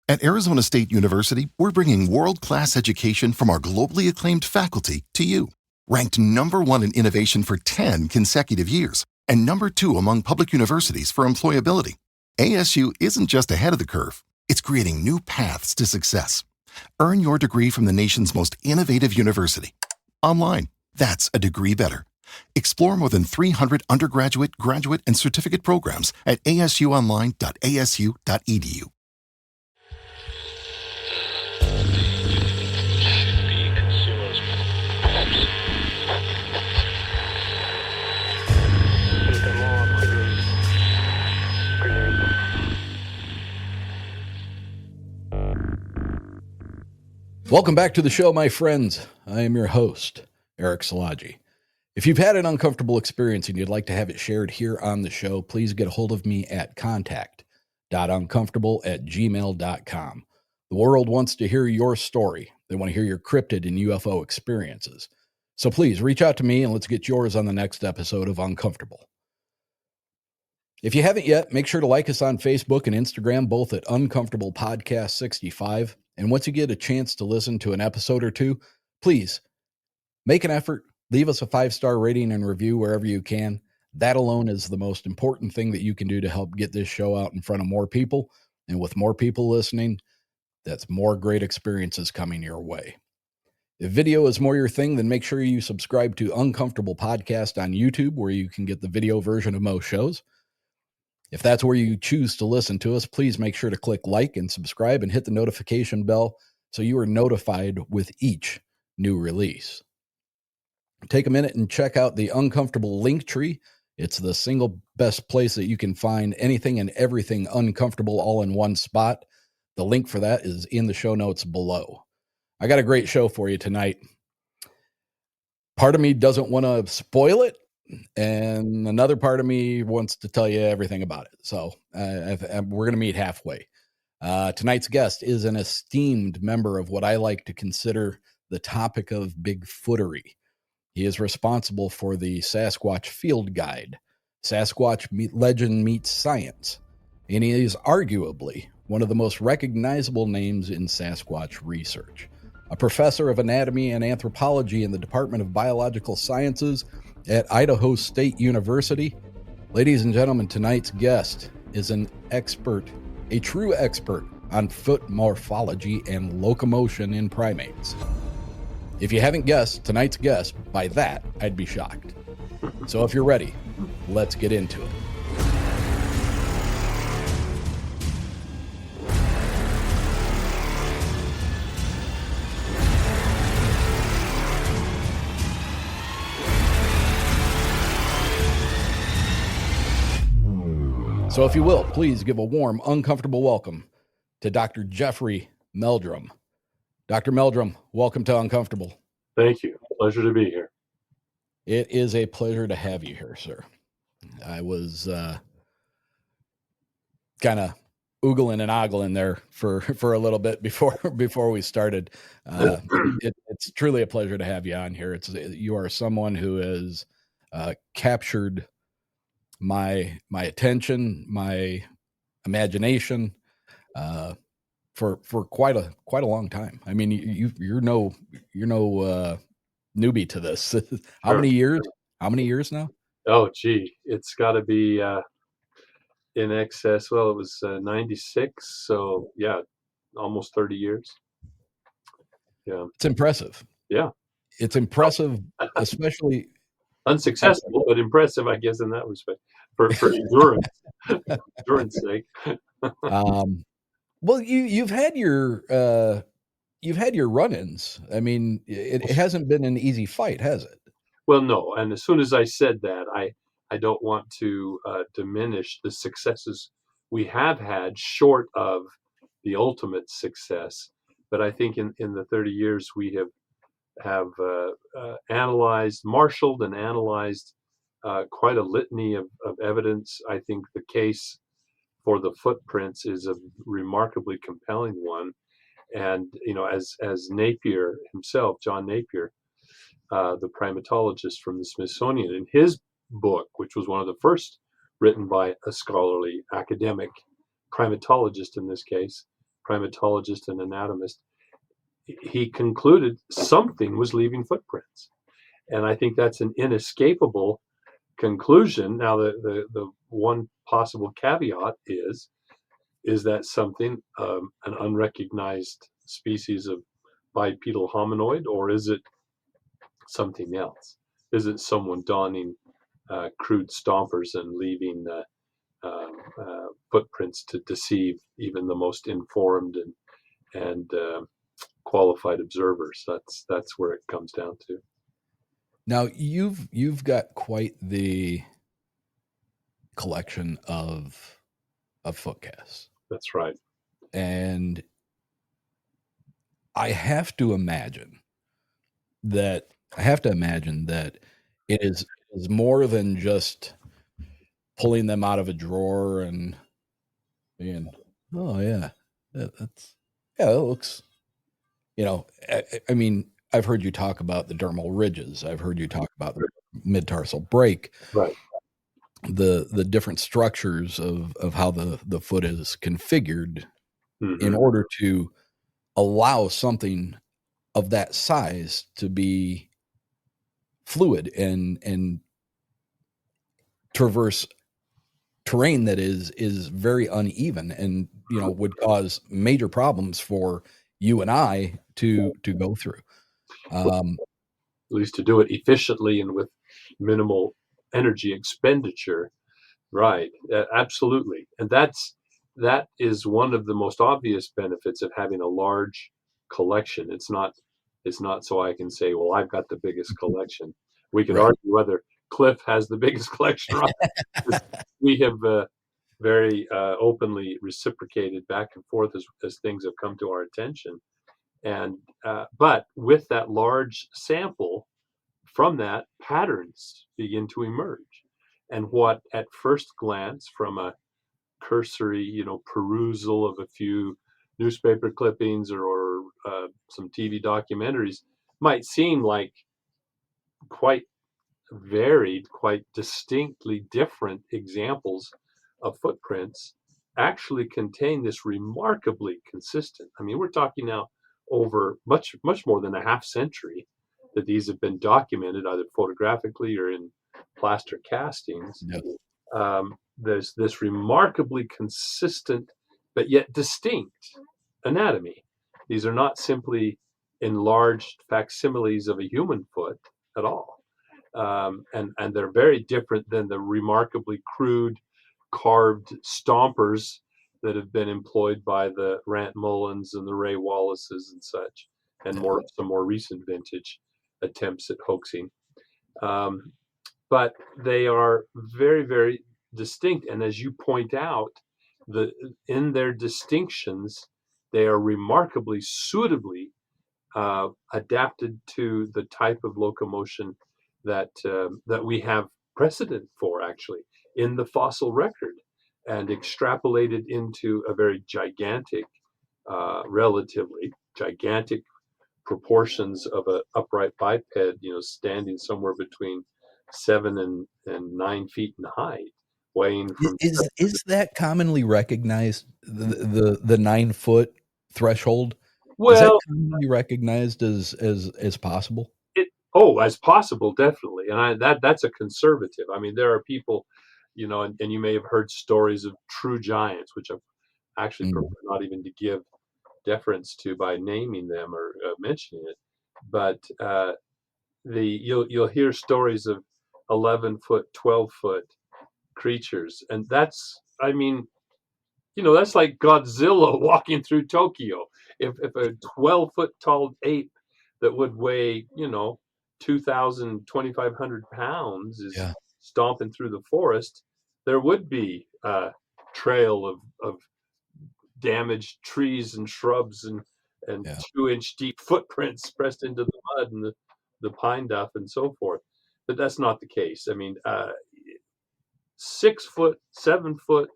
At Arizona State University, we're bringing world-class education from our globally acclaimed faculty to you. Ranked #1 in innovation for 10 consecutive years and #2 among public universities for employability, ASU isn't just ahead of the curve, it's creating new paths to success. Earn your degree from the nation's most innovative university. Online, that's a degree better. Explore more than 300 undergraduate, graduate, and certificate programs at asuonline.asu.edu. Welcome back to the show, my friends. I am your host, Eric Szilagyi. If you've had an uncomfortable experience and you'd like to have it shared here on the show, please get a hold of me at contact.uncomfortable@gmail.com. The world wants to hear your story. They want to hear your cryptid and UFO experiences. So please reach out to me and let's get yours on the next episode of Uncomfortable. If you haven't yet, make sure to like us on Facebook and Instagram, both at Uncomfortable Podcast 65. And once you get a chance to listen to an episode or two, please make an effort, leave us a 5-star rating and review wherever you can. That alone is the most important thing that you can do to help get this show out in front of more people. And with more people listening, that's more great experiences coming your way. If video is more your thing, then make sure you subscribe to Uncomfortable Podcast on YouTube, where you can get the video version of most shows. If that's where you choose to listen to us, please make sure to click like and subscribe and hit the notification bell so you are notified with each new release. Take a minute and check out the Uncomfortable link tree. It's the single best place that you can find anything and everything uncomfortable all in one spot. The link for that is in the show notes below. I got a great show for you tonight. Part of me doesn't want to spoil it, and another part of me wants to tell you everything about it. So we're going to meet halfway. Tonight's guest is an esteemed member of what I like to consider the topic of Bigfootery. He is responsible for the Sasquatch Field Guide, Sasquatch Legend Meets Science, and he is arguably one of the most recognizable names in Sasquatch research. A professor of anatomy and anthropology in the Department of Biological Sciences at Idaho State University. Ladies and gentlemen, tonight's guest is an expert, a true expert on foot morphology and locomotion in primates. If you haven't guessed tonight's guest, by that, I'd be shocked. So if you're ready, let's get into it. So if you will, please give a warm, uncomfortable welcome to Dr. Jeffery Meldrum. Dr. Meldrum, welcome to Uncomfortable. Thank you. Pleasure to be here. It is a pleasure to have you here, sir. I was kind of oogling and ogling there for a little bit before we started. It's truly a pleasure to have you on here. You are someone who has captured my attention, my imagination, for quite a long time. I mean, you're no newbie to this. How many years now? Oh, gee, it's got to be in excess. Well, it was 96, so yeah, almost 30 years. Yeah, it's impressive. Yeah, it's impressive, especially unsuccessful, but impressive, I guess, in that respect for endurance sake. Well, you've had your run-ins. I mean, it hasn't been an easy fight, has it? Well, no. And as soon as I said that, I don't want to diminish the successes we have had, short of the ultimate success. But I think in the 30 years we have marshaled and analyzed quite a litany of evidence. I think the case for the footprints is a remarkably compelling one. And, as Napier himself, John Napier, the primatologist from the Smithsonian, in his book, which was one of the first written by a scholarly academic primatologist in this case, primatologist and anatomist, he concluded something was leaving footprints. And I think that's an inescapable conclusion. Now, the one possible caveat is that something, an unrecognized species of bipedal hominoid, or is it something else? Is it someone donning crude stompers and leaving footprints to deceive even the most informed and qualified observers? That's where it comes down to. Now you've got quite the collection of foot casts. That's right. And I have to imagine that it is more than just pulling them out of a drawer and being, oh yeah, that looks, I mean, I've heard you talk about the dermal ridges. I've heard you talk about the mid-tarsal break. Right. The different structures of how the foot is configured in order to allow something of that size to be fluid and traverse terrain that is very uneven and would cause major problems for you and I to go through. At least to do it efficiently and with minimal energy expenditure. Right. Absolutely. And that is one of the most obvious benefits of having a large collection. It's not so I can say, well, I've got the biggest collection. We could argue whether Cliff has the biggest collection, right? We have very openly reciprocated back and forth as things have come to our attention. And but with that large sample, from that, patterns begin to emerge. And what at first glance, from a cursory, perusal of a few newspaper clippings or some TV documentaries, might seem like quite varied, quite distinctly different examples of footprints, actually contain this remarkably consistent. I mean, we're talking now over much more than a half century that these have been documented either photographically or in plaster castings. Yes. There's this remarkably consistent but yet distinct anatomy. These are not simply enlarged facsimiles of a human foot at all. And they're very different than the remarkably crude carved stompers that have been employed by the Rant Mullins and the Ray Wallaces and such, and some more recent vintage attempts at hoaxing. But they are very, very distinct. And as you point out, in their distinctions, they are remarkably suitably adapted to the type of locomotion that we have precedent for, actually, in the fossil record, and extrapolated into a very gigantic, relatively gigantic proportions of an upright biped, standing somewhere between 7 and 9 feet in height, weighing from. Is that commonly recognized, the 9-foot threshold? Is that Well, commonly recognized as possible? As possible, definitely. And that's a conservative. I mean, there are people, and you may have heard stories of true giants, which I've actually prefer not even to give deference to by naming them or mentioning it. But you'll hear stories of 11-foot, 12-foot creatures, and that's, I mean, that's like Godzilla walking through Tokyo. If a 12-foot tall ape that would weigh, 2,000, 2,500 pounds is stomping through the forest, there would be a trail of damaged trees and shrubs and 2-inch deep footprints pressed into the mud and the pine duff and so forth. But that's not the case. I mean, 6 foot, 7 foot,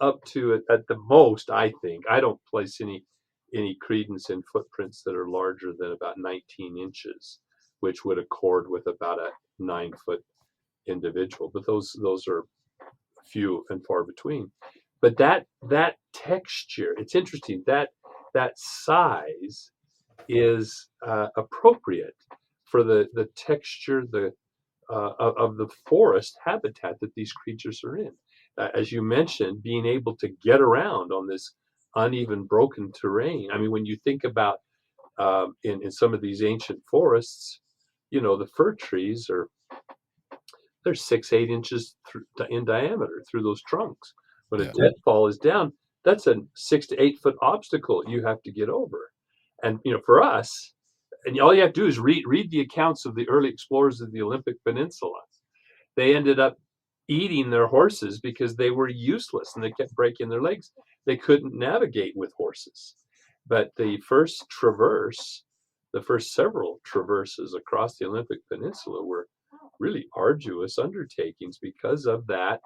up to at the most, I think. I don't place any credence in footprints that are larger than about 19 inches, which would accord with about a 9-foot individual. But those are few and far between. But that texture, it's interesting, that that size is appropriate for the texture of the forest habitat that these creatures are in. As you mentioned, being able to get around on this uneven, broken terrain. I mean, when you think about in some of these ancient forests, the fir trees they're 6, 8 inches in diameter through those trunks. When a deadfall is down, that's a 6 to 8 foot obstacle you have to get over. And for us, and all you have to do is read the accounts of the early explorers of the Olympic Peninsula. They ended up eating their horses because they were useless and they kept breaking their legs. They couldn't navigate with horses. But the first several traverses across the Olympic Peninsula were really arduous undertakings because of that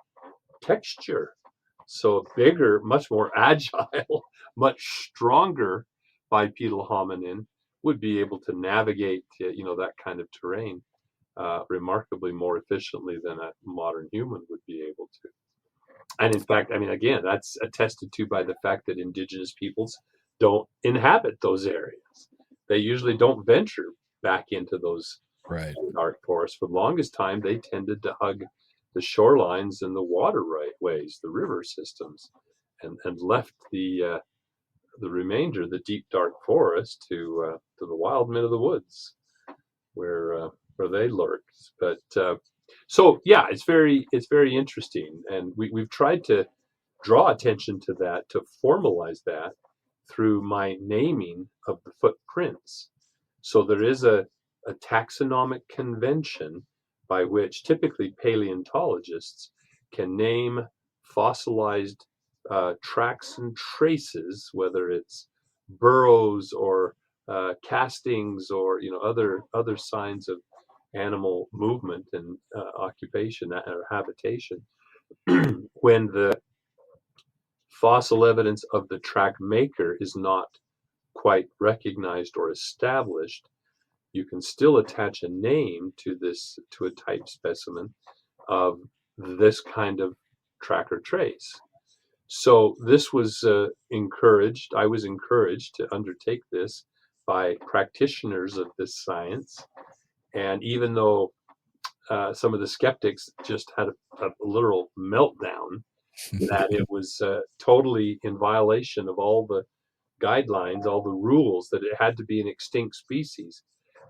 texture. So bigger, much more agile, much stronger bipedal hominin would be able to navigate, that kind of terrain remarkably more efficiently than a modern human would be able to. And in fact, I mean, again, that's attested to by the fact that indigenous peoples don't inhabit those areas. They usually don't venture back into those dark forests. For the longest time, they tended to hug the shorelines and the waterways, the river systems, and left the remainder, the deep dark forest, to the wild men of the woods, where they lurked. But so yeah, it's very interesting, and we've tried to draw attention to that, to formalize that through my naming of the footprints. So there is a taxonomic convention by which typically paleontologists can name fossilized tracks and traces, whether it's burrows or castings or other signs of animal movement and occupation or habitation. When the fossil evidence of the track maker is not quite recognized or established, you can still attach a name to a type specimen of this kind of track or trace. So this was encouraged. I was encouraged to undertake this by practitioners of this science. And even though some of the skeptics just had a literal meltdown that it was totally in violation of all the guidelines, all the rules, that it had to be an extinct species.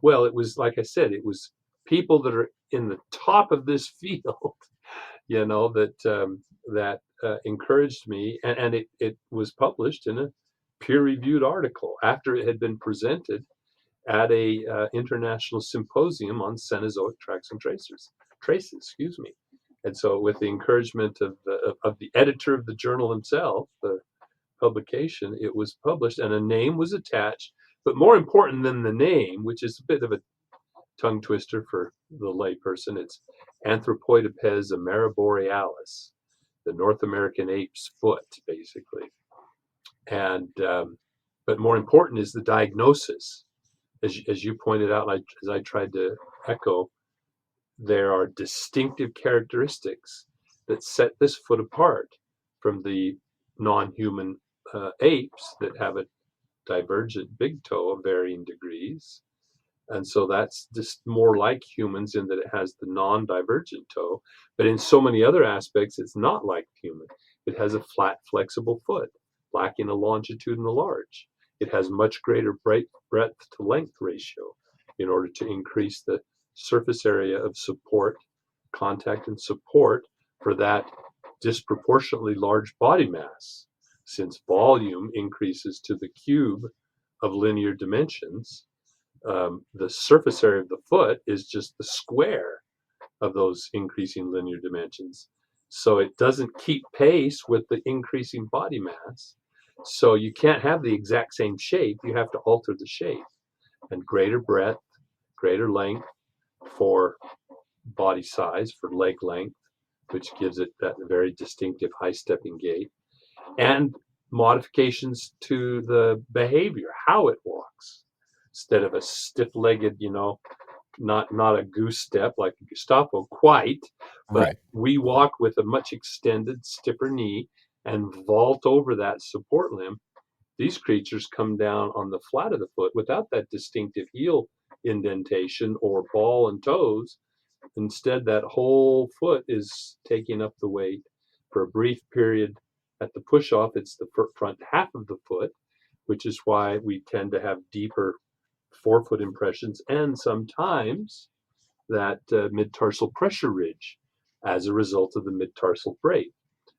Well, it was, like I said, it was people that are in the top of this field, that encouraged me, and it was published in a peer-reviewed article after it had been presented at a international symposium on Cenozoic tracks and traces. And so, with the encouragement of the editor of the journal himself, the publication, it was published, and a name was attached. But more important than the name, which is a bit of a tongue twister for the layperson, it's Anthropoidopes ameriborealis, the North American ape's foot, basically. And but more important is the diagnosis. As you pointed out, as I tried to echo, there are distinctive characteristics that set this foot apart from the non-human apes that have a divergent big toe of varying degrees. And so that's just more like humans in that it has the non-divergent toe. But in so many other aspects, it's not like human. It has a flat, flexible foot, lacking a longitudinal arch. It has much greater breadth to length ratio in order to increase the surface area of support, contact and support for that disproportionately large body mass. Since volume increases to the cube of linear dimensions, the surface area of the foot is just the square of those increasing linear dimensions. So it doesn't keep pace with the increasing body mass. So you can't have the exact same shape. You have to alter the shape. And greater breadth, greater length for body size, for leg length, which gives it that very distinctive high stepping gait, and modifications to the behavior, how it walks. Instead of a stiff-legged, not a goose step like a Gestapo quite, but we walk with a much extended, stiffer knee and vault over that support limb. these creatures come down on the flat of the foot without that distinctive heel indentation or ball and toes. Instead, that whole foot is taking up the weight for a brief period. At the push off, it's the front half of the foot, which is why we tend to have deeper forefoot impressions and sometimes that mid-tarsal pressure ridge as a result of the mid-tarsal break.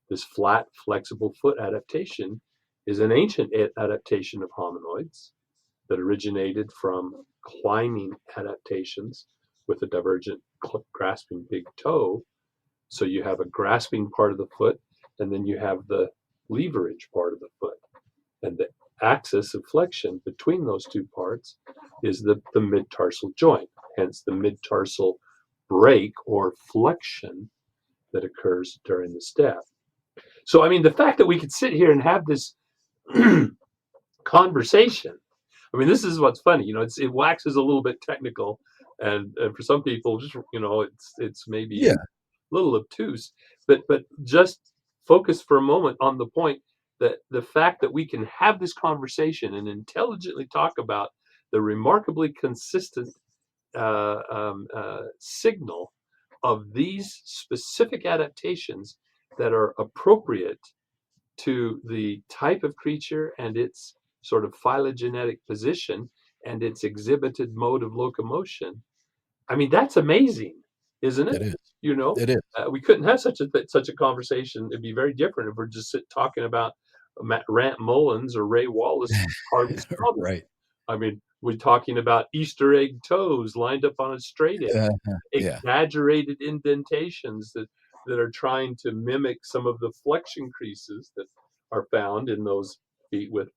This flat, flexible foot adaptation is an ancient adaptation of hominoids that originated from climbing adaptations with a divergent grasping big toe. So you have a grasping part of the foot, and then you have the leverage part of the foot. And the axis of flexion between those two parts is the mid-tarsal joint, hence the mid-tarsal break or flexion that occurs during the step. So, I mean, the fact that we could sit here and have this conversation, I mean, this is what's funny, it waxes a little bit technical, and for some people, just, it's maybe a little obtuse, but just focus for a moment on the point that the fact that we can have this conversation and intelligently talk about the remarkably consistent signal of these specific adaptations that are appropriate to the type of creature and its sort of phylogenetic position and its exhibited mode of locomotion. I mean, that's amazing, isn't it? It is. It is. We couldn't have such a conversation. It'd be very different if we're just talking about Rant Mullins or Ray Wallace Harvey's problem. Right. I mean, we're talking about Easter egg toes lined up on a straight edge, exaggerated indentations that are trying to mimic some of the flexion creases that are found in those feet with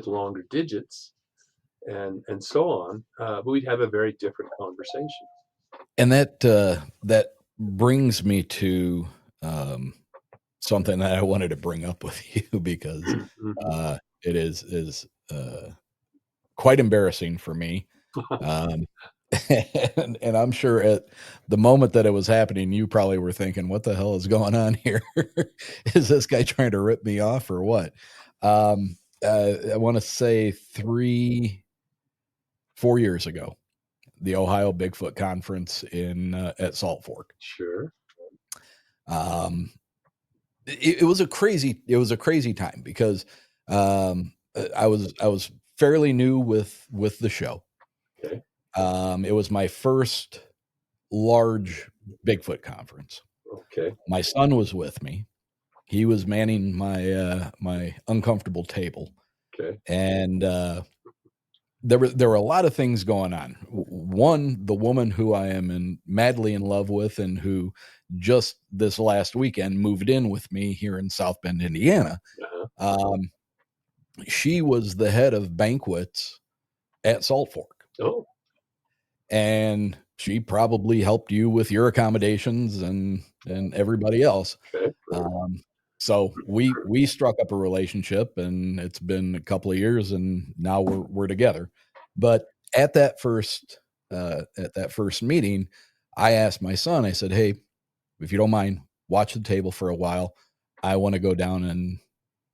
longer digits, and so on. But we'd have a very different conversation. And that brings me to something that I wanted to bring up with you because it is quite embarrassing for me. And I'm sure at the moment that it was happening, you probably were thinking, what the hell is going on here? Is this guy trying to rip me off or what? I want to say 3-4 years ago, the Ohio Bigfoot Conference at Salt Fork. Sure. It was a crazy time because I was fairly new with the show. Okay. It was my first large Bigfoot conference. Okay. My son was with me. He was manning my my uncomfortable table. Okay. And there were a lot of things going on. One, the woman who I am madly in love with and who just this last weekend moved in with me here in South Bend, Indiana. Uh-huh. She was the head of banquets at Salt Fork. Oh. And she probably helped you with your accommodations and everybody else. Okay. So we struck up a relationship, and it's been a couple of years, and now we're together. But at that first meeting, I asked my son, I said, hey, if you don't mind, watch the table for a while. I want to go down and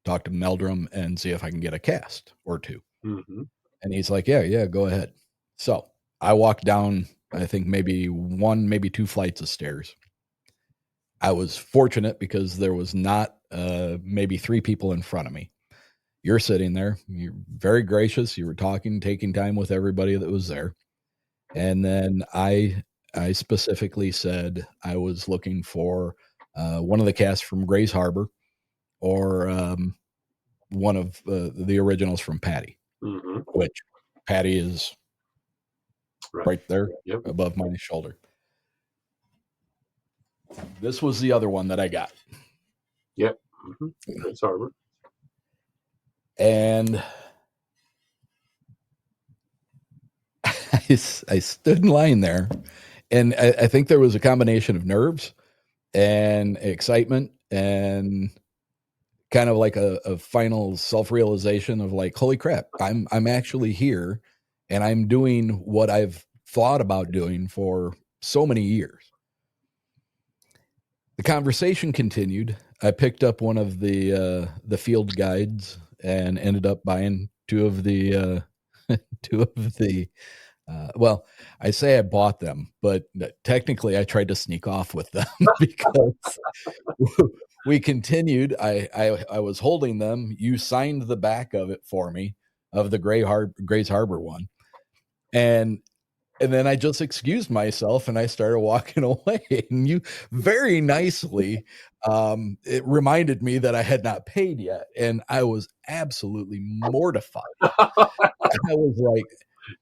talk to Meldrum and see if I can get a cast or two. Mm-hmm. And he's like, yeah, go ahead. So I walked down, I think maybe 2 flights of stairs. I was fortunate because there was not maybe 3 people in front of me. You're sitting there. You're very gracious. You were taking time with everybody that was there. And then I specifically said I was looking for one of the casts from Grays Harbor or one of the originals from Patty, mm-hmm. which Patty is right there above my shoulder. This was the other one that I got. Yep. Mm-hmm. Grays Harbor. And I stood in line there, and I think there was a combination of nerves and excitement and kind of like a final self-realization of like, holy crap, I'm actually here and I'm doing what I've thought about doing for so many years. The conversation continued. I picked up one of the field guides and ended up buying two of the well, I say I bought them, but technically I tried to sneak off with them because we continued. I was holding them. You signed the back of it for me, of the Grays Harbor one, and then I just excused myself and I started walking away. And you very nicely, it reminded me that I had not paid yet, and I was absolutely mortified. I was like,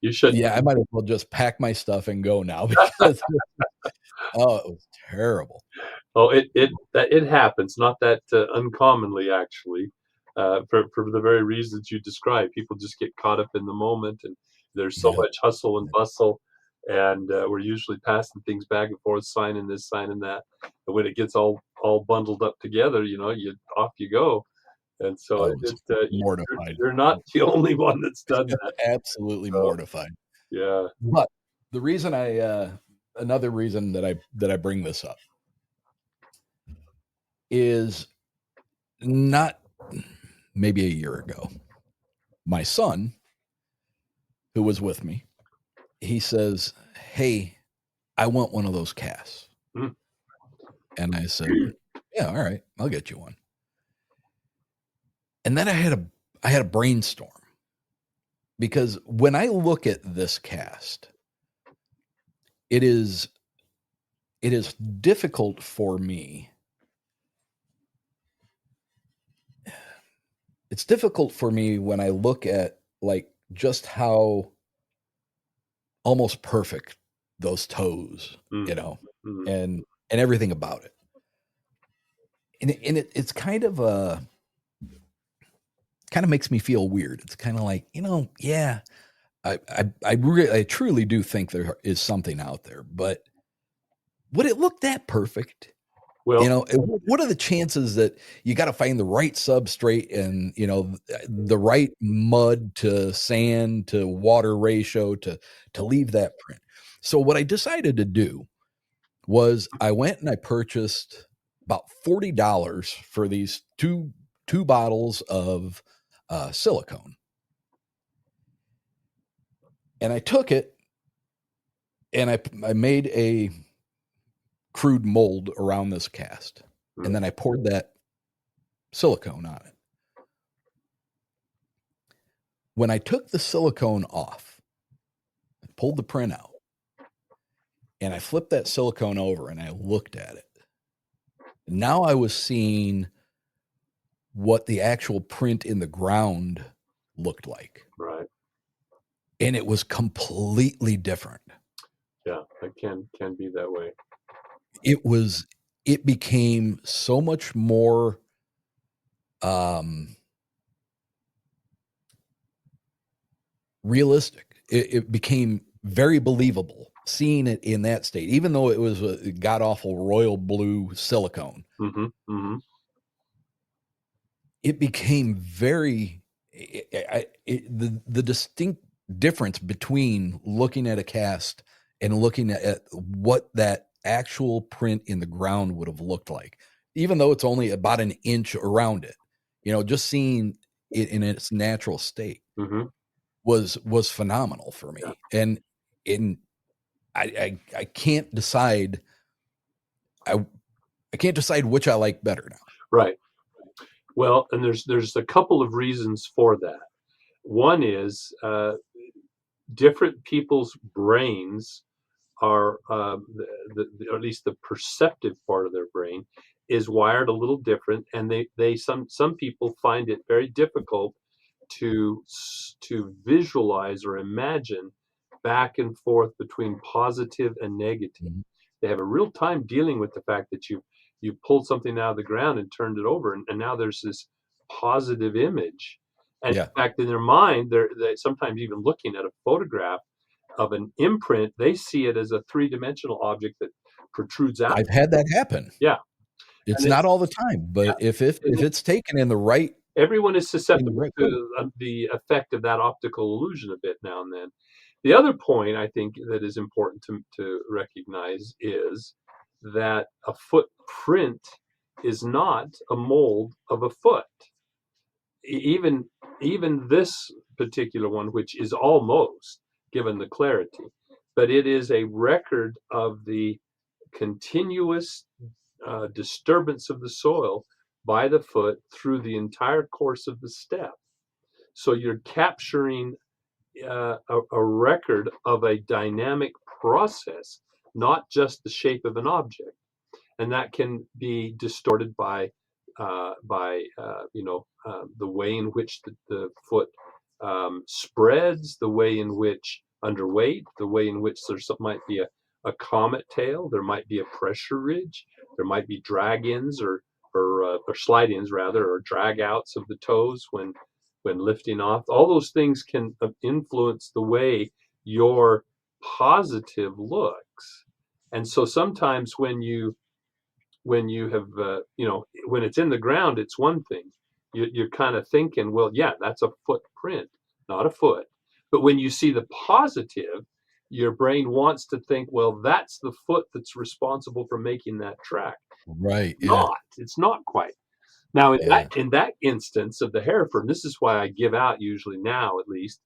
You should. yeah, I might as well just pack my stuff and go now because oh, it was terrible. Oh, it happens, not that uncommonly actually, for the very reasons you described. People just get caught up in the moment, and there's so Yeah. much hustle and bustle, and we're usually passing things back and forth, signing this, signing that, and when it gets all bundled up together, you off you go, and so I was mortified. you're not the only one that's done that. Absolutely So, mortified. yeah. But the reason another reason that I bring this up is not maybe a year ago. My son, who was with me, he says, "Hey, I want one of those casts." Mm. And I said, "Yeah, all right, I'll get you one." And then I had a brainstorm, because when I look at this cast, it is difficult for me. It's difficult for me when I look at like just how almost perfect those toes, Mm. and everything about it. And it's kind of makes me feel weird. It's kind of like, yeah, I truly do think there is something out there, but would it look that perfect? Well, What are the chances that you got to find the right substrate and, the right mud to sand to water ratio to leave that print? So what I decided to do was I went and I purchased about $40 for these two bottles of silicone. And I took it and I made a crude mold around this cast. And then I poured that silicone on it. When I took the silicone off, I pulled the print out, and I flipped that silicone over and I looked at it. Now I was seeing what the actual print in the ground looked like. right. And it was completely different. Yeah, it can be that way. It became so much more realistic. It became very believable seeing it in that state, even though it was a god awful royal blue silicone. Mm-hmm. Mm-hmm. It became very the distinct difference between looking at a cast and looking at what that actual print in the ground would have looked like, even though it's only about an inch around it, just seeing it in its natural state Mm-hmm. was phenomenal for me. Yeah. And I can't decide. I can't decide which I like better now. Right. Well, and there's a couple of reasons for that. One is different people's brains are, or at least the perceptive part of their brain is wired a little different, and some people find it very difficult to visualize or imagine back and forth between positive and negative. Mm-hmm. They have a real time dealing with the fact that you pulled something out of the ground and turned it over, and now there's this positive image. And Yeah. in fact, in their mind, they sometimes even looking at a photograph of an imprint, they see it as a three-dimensional object that protrudes out. I've had that happen. Yeah. It's not all the time, but if it's taken in the right, everyone is susceptible right to the effect of that optical illusion a bit now and then. The other point I think that is important to recognize is that a footprint is not a mold of a foot. even this particular one, which is almost given the clarity, but it is a record of the continuous disturbance of the soil by the foot through the entire course of the step. So you're capturing a record of a dynamic process, not just the shape of an object, and that can be distorted by the way in which the foot spreads, the way in which underweight, the way in which might be a comet tail, there might be a pressure ridge, there might be drag ins or slide ins rather, or drag outs of the toes when lifting off. All those things can influence the way your positive looks. And so sometimes when you have when it's in the ground, it's one thing. You're kind of thinking, well, yeah, that's a footprint, not a foot. But when you see the positive, your brain wants to think, well, that's the foot that's responsible for making that track. Right. Yeah. It's not quite. Now, Yeah. in that instance of the Hereford, this is why I give out, usually now at least,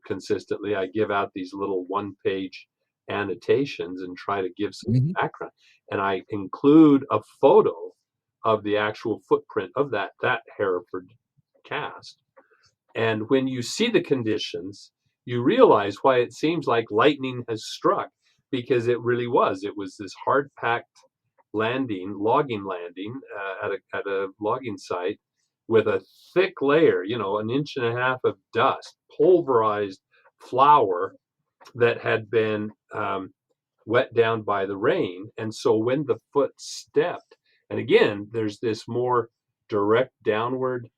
consistently, I give out these little one-page annotations and try to give some Mhm. background. And I include a photo of the actual footprint of that Hereford cast. And when you see the conditions, you realize why it seems like lightning has struck, because it really was. It was this hard-packed logging landing at a logging site with a thick layer, an inch and a half of dust, pulverized flour that had been wet down by the rain. And so when the foot stepped, and again, there's this more direct downward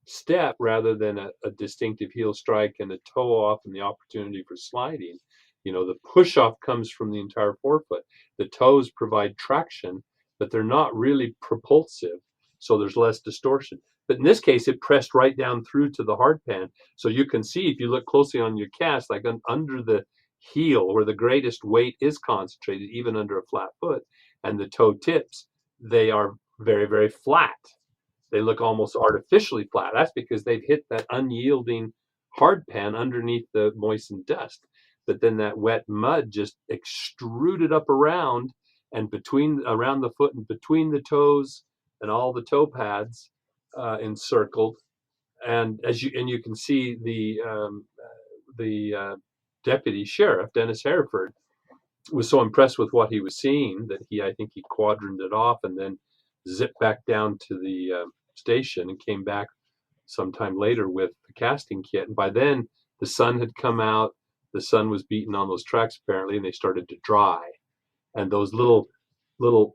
step rather than a distinctive heel strike and a toe off and the opportunity for sliding. The push off comes from the entire forefoot. The toes provide traction, but they're not really propulsive, so there's less distortion. But in this case, it pressed right down through to the hard pan. So you can see, if you look closely on your cast, like under the heel where the greatest weight is concentrated, even under a flat foot, and the toe tips, they are very, very flat. They look almost artificially flat. That's because they've hit that unyielding hard pan underneath the moistened dust. But then that wet mud just extruded up around and around the foot and between the toes and all the toe pads encircled. And you can see the deputy sheriff, Dennis Hereford, was so impressed with what he was seeing that I think he quadrant it off and then zipped back down to the station and came back sometime later with the casting kit. And by then the sun had come out, the sun was beaten on those tracks apparently, and they started to dry. And those little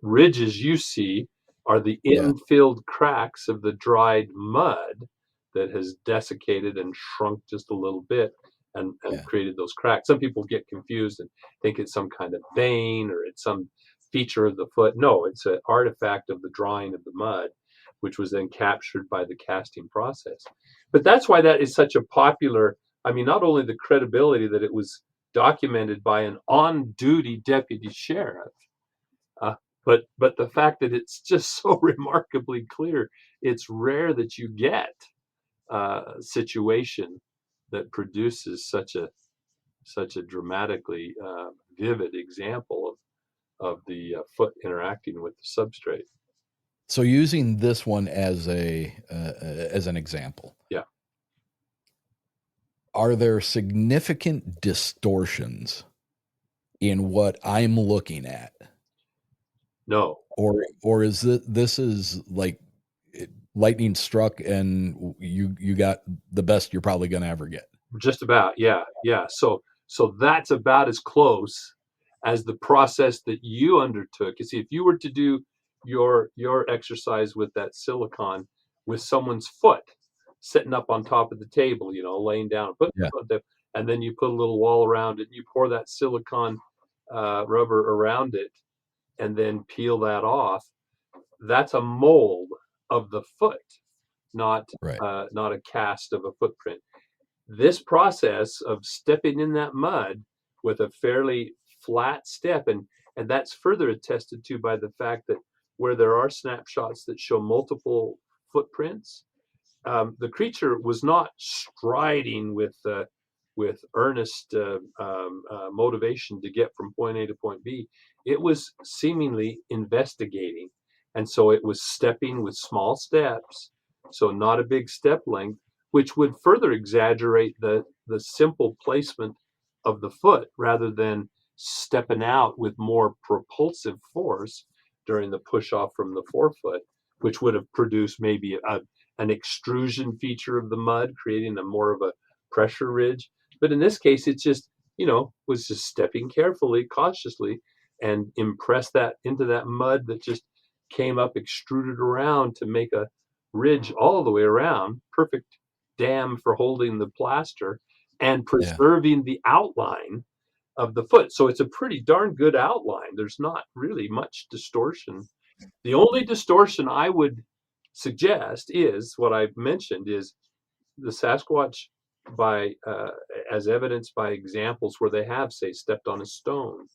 ridges you see are the Yeah. infilled cracks of the dried mud that has desiccated and shrunk just a little bit and Yeah. created those cracks. Some people get confused and think it's some kind of vein or it's some feature of the foot. No, it's an artifact of the drying of the mud, which was then captured by the casting process. But that's why that is such a popular, not only the credibility that it was documented by an on-duty deputy sheriff, uh, but the fact that it's just so remarkably clear. It's rare that you get a situation that produces such a dramatically vivid example of the foot interacting with the substrate. So using this one as an example, Yeah. are there significant distortions in what I'm looking at? No. Or is this is like lightning struck and you got the best you're probably going to ever get? Just about, yeah. So that's about as close as the process that you undertook. You see, if you were to do your exercise with that silicon with someone's foot sitting up on top of the table, laying down, Yeah. and then you put a little wall around it, and you pour that silicon rubber around it, and then peel that off. That's a mold of the foot, not Right. not a cast of a footprint. This process of stepping in that mud with a fairly flat step, and that's further attested to by the fact that where there are snapshots that show multiple footprints, the creature was not striding with earnest motivation to get from point A to point B. It was seemingly investigating, and so it was stepping with small steps, so not a big step length, which would further exaggerate the simple placement of the foot rather than stepping out with more propulsive force during the push off from the forefoot, which would have produced maybe an extrusion feature of the mud, creating a more of a pressure ridge. But in this case, it just, was just stepping carefully, cautiously, and impressed that into that mud that just came up, extruded around to make a ridge all the way around. Perfect dam for holding the plaster and preserving the outline of the foot. So it's a pretty darn good outline. There's not really much distortion. The only distortion I would suggest is what I've mentioned is the Sasquatch by as evidenced by examples where they have, say, stepped on a stone,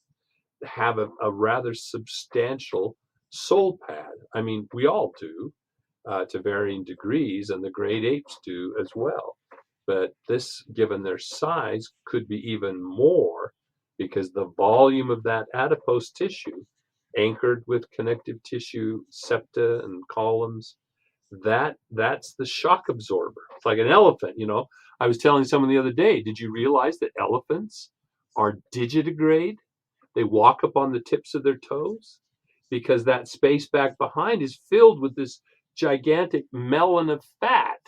have a rather substantial sole pad. I mean, we all do to varying degrees, and the great apes do as well. But this, given their size, could be even more because the volume of that adipose tissue, anchored with connective tissue, septa and columns, that's the shock absorber. It's like an elephant, I was telling someone the other day, did you realize that elephants are digitigrade? They walk up on the tips of their toes because that space back behind is filled with this gigantic melon of fat.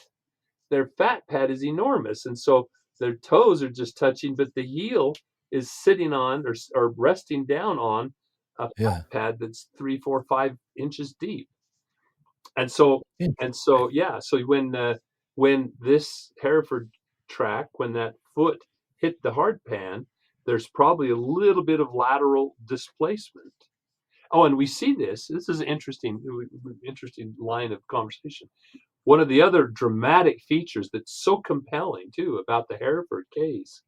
Their fat pad is enormous, and so their toes are just touching, but the heel is sitting on or resting down on a fat pad that's 3, 4, 5 inches deep. And so so when this Hereford track, when that foot hit the hard pan, there's probably a little bit of lateral displacement. Oh, and we see this. This is an interesting line of conversation. One of the other dramatic features that's so compelling too about the Hereford case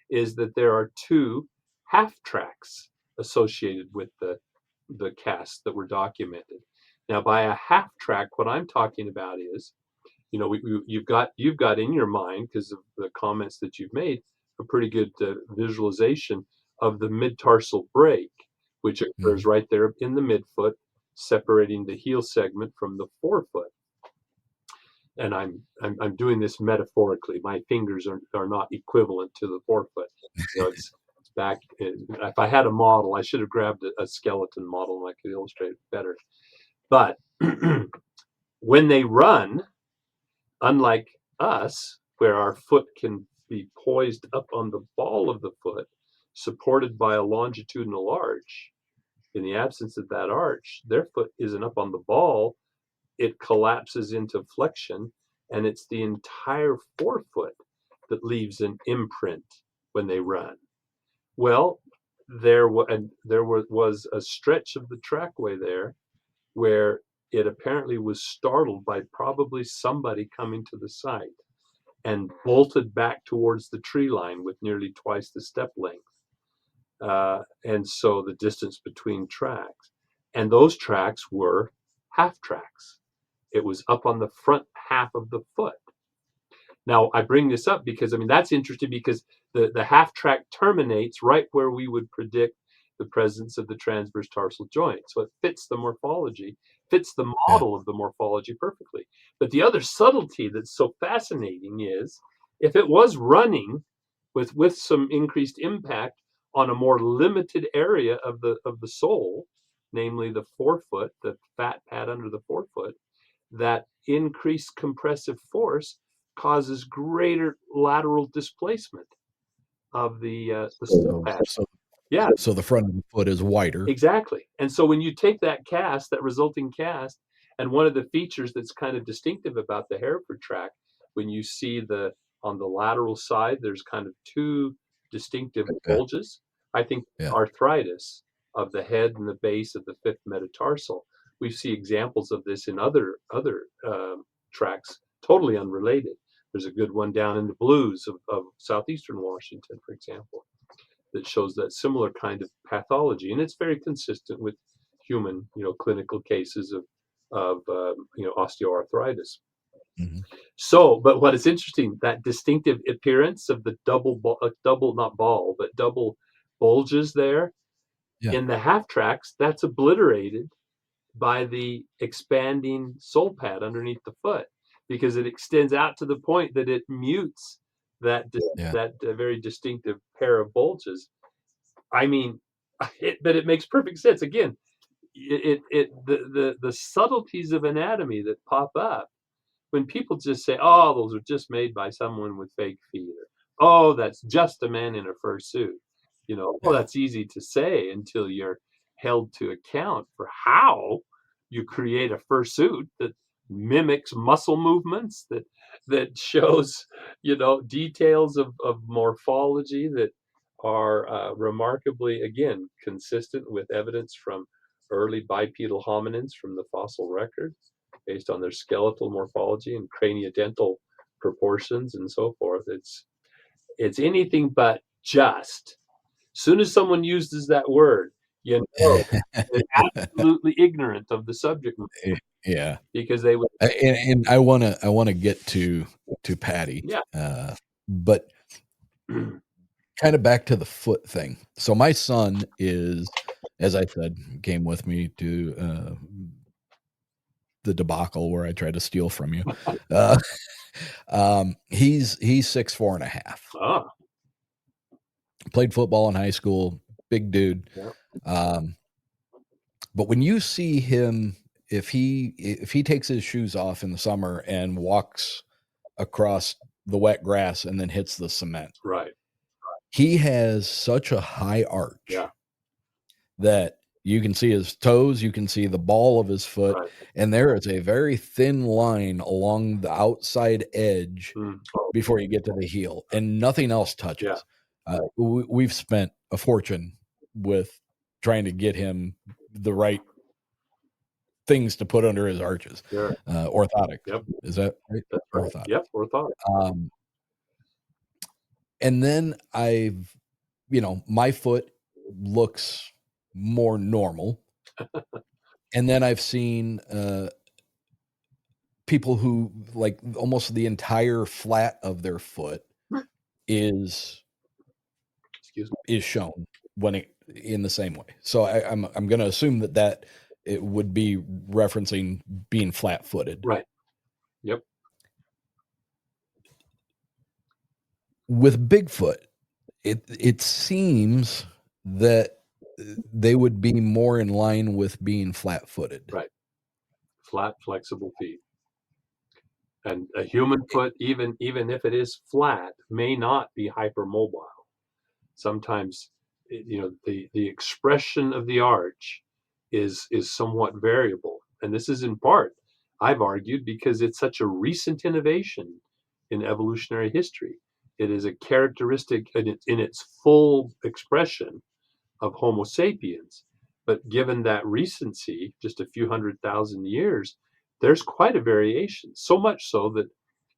is that there are 2 half tracks associated with the casts that were documented. Now, by a half track, what I'm talking about is, you've got in your mind, because of the comments that you've made, a pretty good visualization of the mid-tarsal break, which occurs right there in the midfoot, separating the heel segment from the forefoot. And I'm doing this metaphorically. My fingers are not equivalent to the forefoot. It's back. If I had a model, I should have grabbed a skeleton model and I could illustrate it better. But when they run, unlike us, where our foot can be poised up on the ball of the foot, supported by a longitudinal arch, in the absence of that arch, their foot isn't up on the ball. It collapses into flexion, and it's the entire forefoot that leaves an imprint when they run. Well, there was a stretch of the trackway there where it apparently was startled by probably somebody coming to the site and bolted back towards the tree line with nearly twice the step length. And so the distance between tracks. And those tracks were half tracks. It was up on the front half of the foot. Now, I bring this up because, that's interesting because the half track terminates right where we would predict the presence of the transverse tarsal joint. So it fits the morphology, fits the model of the morphology perfectly. But the other subtlety that's so fascinating is if it was running with some increased impact on a more limited area of the sole, namely the forefoot, the fat pad under the forefoot, that increased compressive force causes greater lateral displacement of the sole pad. So the front of the foot is wider. Exactly. And so when you take that resulting cast, and one of the features that's kind of distinctive about the Hereford track, when you see on the lateral side, there's kind of 2 distinctive bulges. I think arthritis of the head and the base of the 5th metatarsal. We see examples of this in other tracks, totally unrelated. There's a good one down in the Blues of southeastern Washington, for example, that shows that similar kind of pathology, and it's very consistent with human, clinical cases of osteoarthritis. Mhm. So, but what is interesting, that distinctive appearance of the not ball, but double bulges there Yeah. in the half tracks, that's obliterated by the expanding sole pad underneath the foot, because it extends out to the point that it mutes that Yeah. very distinctive pair of bulges. I mean, but it makes perfect sense. Again, the subtleties of anatomy that pop up when people just say, "Oh, those are just made by someone with fake feet," or "Oh, that's just a man in a fursuit." Well, Yeah. that's easy to say until you're held to account for how you create a fursuit that mimics muscle movements, that shows, details of morphology that are remarkably, again, consistent with evidence from early bipedal hominins from the fossil record, based on their skeletal morphology and craniodontal proportions and so forth. It's anything but just. Soon as someone uses that word, they're absolutely ignorant of the subject matter, Yeah. because they would, And I wanna get to Patty, yeah, but kind of back to the foot thing. So my son is, as I said, came with me to the debacle where I tried to steal from you. Uh, he's 6'4" and a half. ah, Played football in high school, big dude. yeah, Um, but when you see him, if he takes his shoes off in the summer and walks across the wet grass and then hits the cement, right, he has such a high arch yeah, that you can see his toes, you can see the ball of his foot, right, and there is a very thin line along the outside edge oh, before you get to the heel, and nothing else yeah, touches. We've spent a fortune with trying to get him the right things to put under his arches. sure, Orthotics. yep, Is that right? that's right, Orthotic. yep, orthotic, Um, and then my foot looks more normal. And then I've seen people who, like, almost the entire flat of their foot is excuse shown when in the same way. So I'm going to assume that it would be referencing being flat footed. right, yep, With Bigfoot, it seems that they would be more in line with being flat footed. right, flat, flexible feet. And a human foot, even if it is flat, may not be hypermobile. Sometimes, the expression of the arch is somewhat variable, and this is in part, I've argued, because it's such a recent innovation in evolutionary history. It is a characteristic in its full expression of Homo sapiens. But given that recency, just a few 100,000 years, there's quite a variation. So much so that,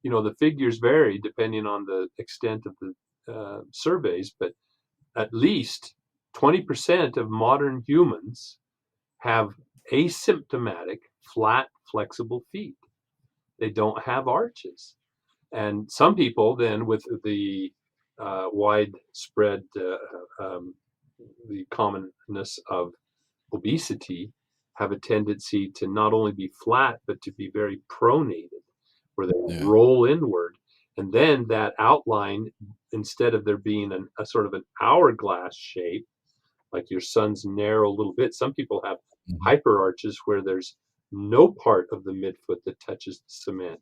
the figures vary depending on the extent of the surveys, but at least 20% of modern humans have asymptomatic, flat, flexible feet. They don't have arches. And some people then, with the widespread, the commonness of obesity, have a tendency to not only be flat, but to be very pronated, where they Yeah. roll inward. And then that outline, instead of there being a sort of an hourglass shape, like your son's narrow little bit, some people have Mhm. hyper arches where there's no part of the midfoot that touches the cement.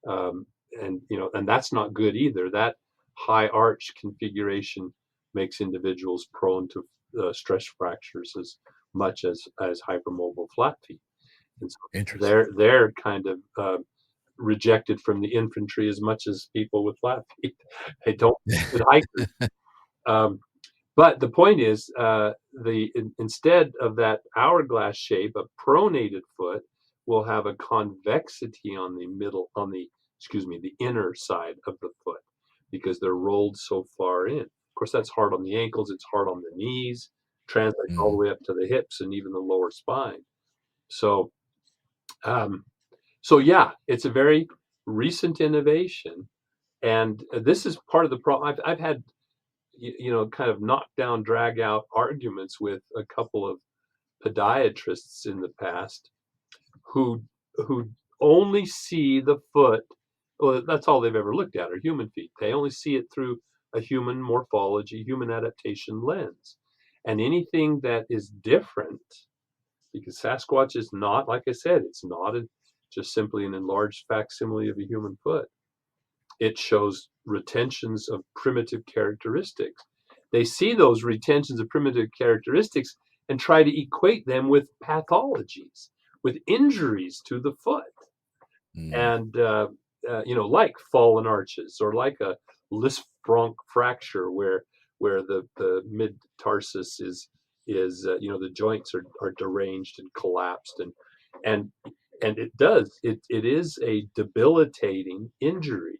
Um, and that's not good either. That high arch configuration makes individuals prone to stress fractures as much as hypermobile flat feet. And so Interesting. they're kind of rejected from the infantry as much as people with flat feet. They don't good hikers. Um, but the point is, instead of that hourglass shape, a pronated foot will have a convexity on the inner side of the foot, because they're rolled so far in. Of course, that's hard on the ankles. It's hard on the knees, translates all the Mhm. way up to the hips and even the lower spine. So, um, so yeah, it's a very recent innovation. And this is part of the problem. I've had, kind of knockdown, drag out arguments with a couple of podiatrists in the past who who only see the foot. Well, that's all they've ever looked at are human feet. They only see it through a human morphology, human adaptation lens. And anything that is different, because Sasquatch is not, like I said, it's not just simply an enlarged facsimile of a human foot. It shows retentions of primitive characteristics. They see those retentions of primitive characteristics and try to equate them with pathologies, with injuries to the foot. And like fallen arches or like a Lisfranc fracture where the mid tarsus is the joints are deranged and collapsed and and it is a debilitating injury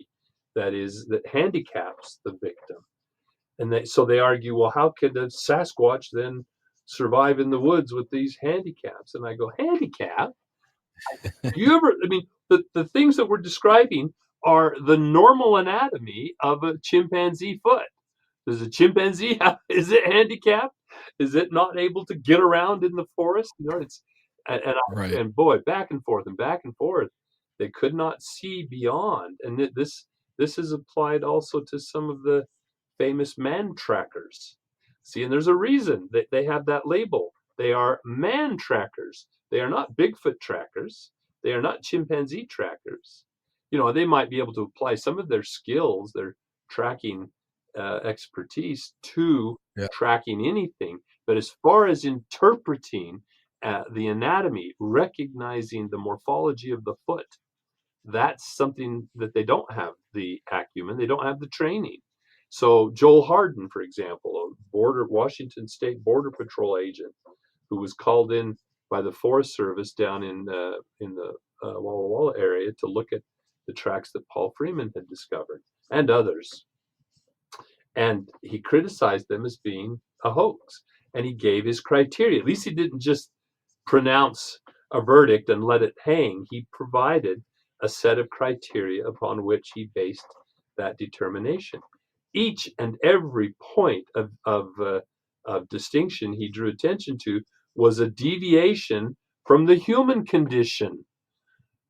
that handicaps the victim. And so they argue, well, how could a Sasquatch then survive in the woods with these handicaps? And I go, handicap? Do you ever, I mean, the things that we're describing are the normal anatomy of a chimpanzee foot. Does a chimpanzee is it handicapped? Is it not able to get around in the forest? It's Right. and boy, back and forth and back and forth. They could not see beyond. And this is applied also to some of the famous man trackers. See, and there's a reason that they have that label. They are man trackers. They are not Bigfoot trackers. They are not chimpanzee trackers. They might be able to apply some of their skills, their tracking expertise to Yeah. tracking anything. But as far as interpreting the anatomy, recognizing the morphology of the foot, that's something that they don't have the acumen, they don't have the training. So Joel Harden, for example, a Washington State Border Patrol agent who was called in by the Forest Service down in the Walla Walla area to look at the tracks that Paul Freeman had discovered and others. And he criticized them as being a hoax. And he gave his criteria. At least he didn't just pronounce a verdict and let it hang. He provided a set of criteria upon which he based that determination. Each and every point of distinction he drew attention to was a deviation from the human condition.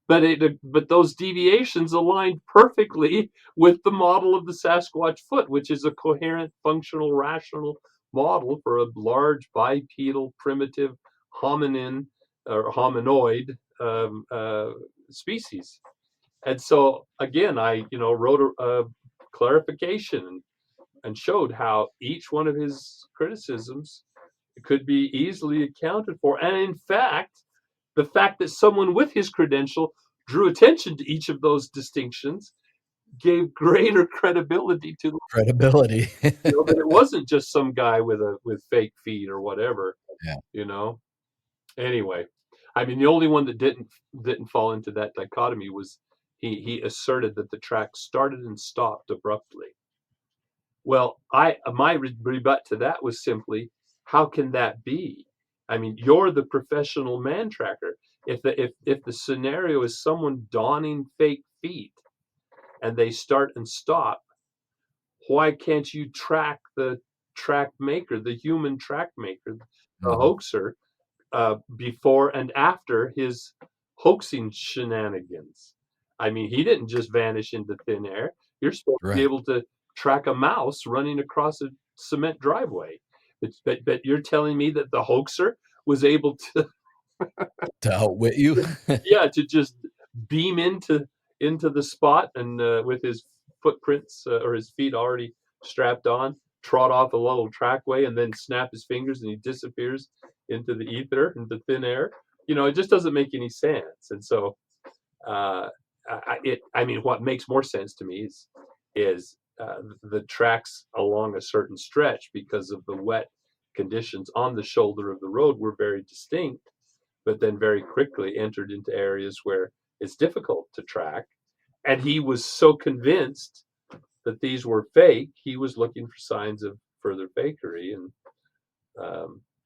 But those deviations aligned perfectly with the model of the Sasquatch foot, which is a coherent, functional, rational model for a large bipedal, primitive hominin or hominoid species. And so again, I wrote a clarification and showed how each one of his criticisms could be easily accounted for. And in fact, the fact that someone with his credential drew attention to each of those distinctions gave greater credibility to Credibility. that it wasn't just some guy with fake feet or whatever. Yeah. Anyway, I mean, the only one that didn't fall into that dichotomy was he asserted that the track started and stopped abruptly. Well, my rebut to that was simply, how can that be? I mean, you're the professional man tracker. If the scenario is someone donning fake feet and they start and stop, why can't you track the track maker, the human track maker, the hoaxer, before and after his hoaxing shenanigans? I mean, he didn't just vanish into thin air. You're supposed to be able to track a mouse running across a cement driveway. But you're telling me that the hoaxer was able to outwit you? to just beam into the spot and with his footprints or his feet already strapped on, trot off a little trackway and then snap his fingers and he disappears into the ether, into thin air. It just doesn't make any sense. And so what makes more sense to me is the tracks along a certain stretch, because of the wet conditions on the shoulder of the road, were very distinct, but then very quickly entered into areas where it's difficult to track. And he was so convinced that these were fake, he was looking for signs of further fakery, and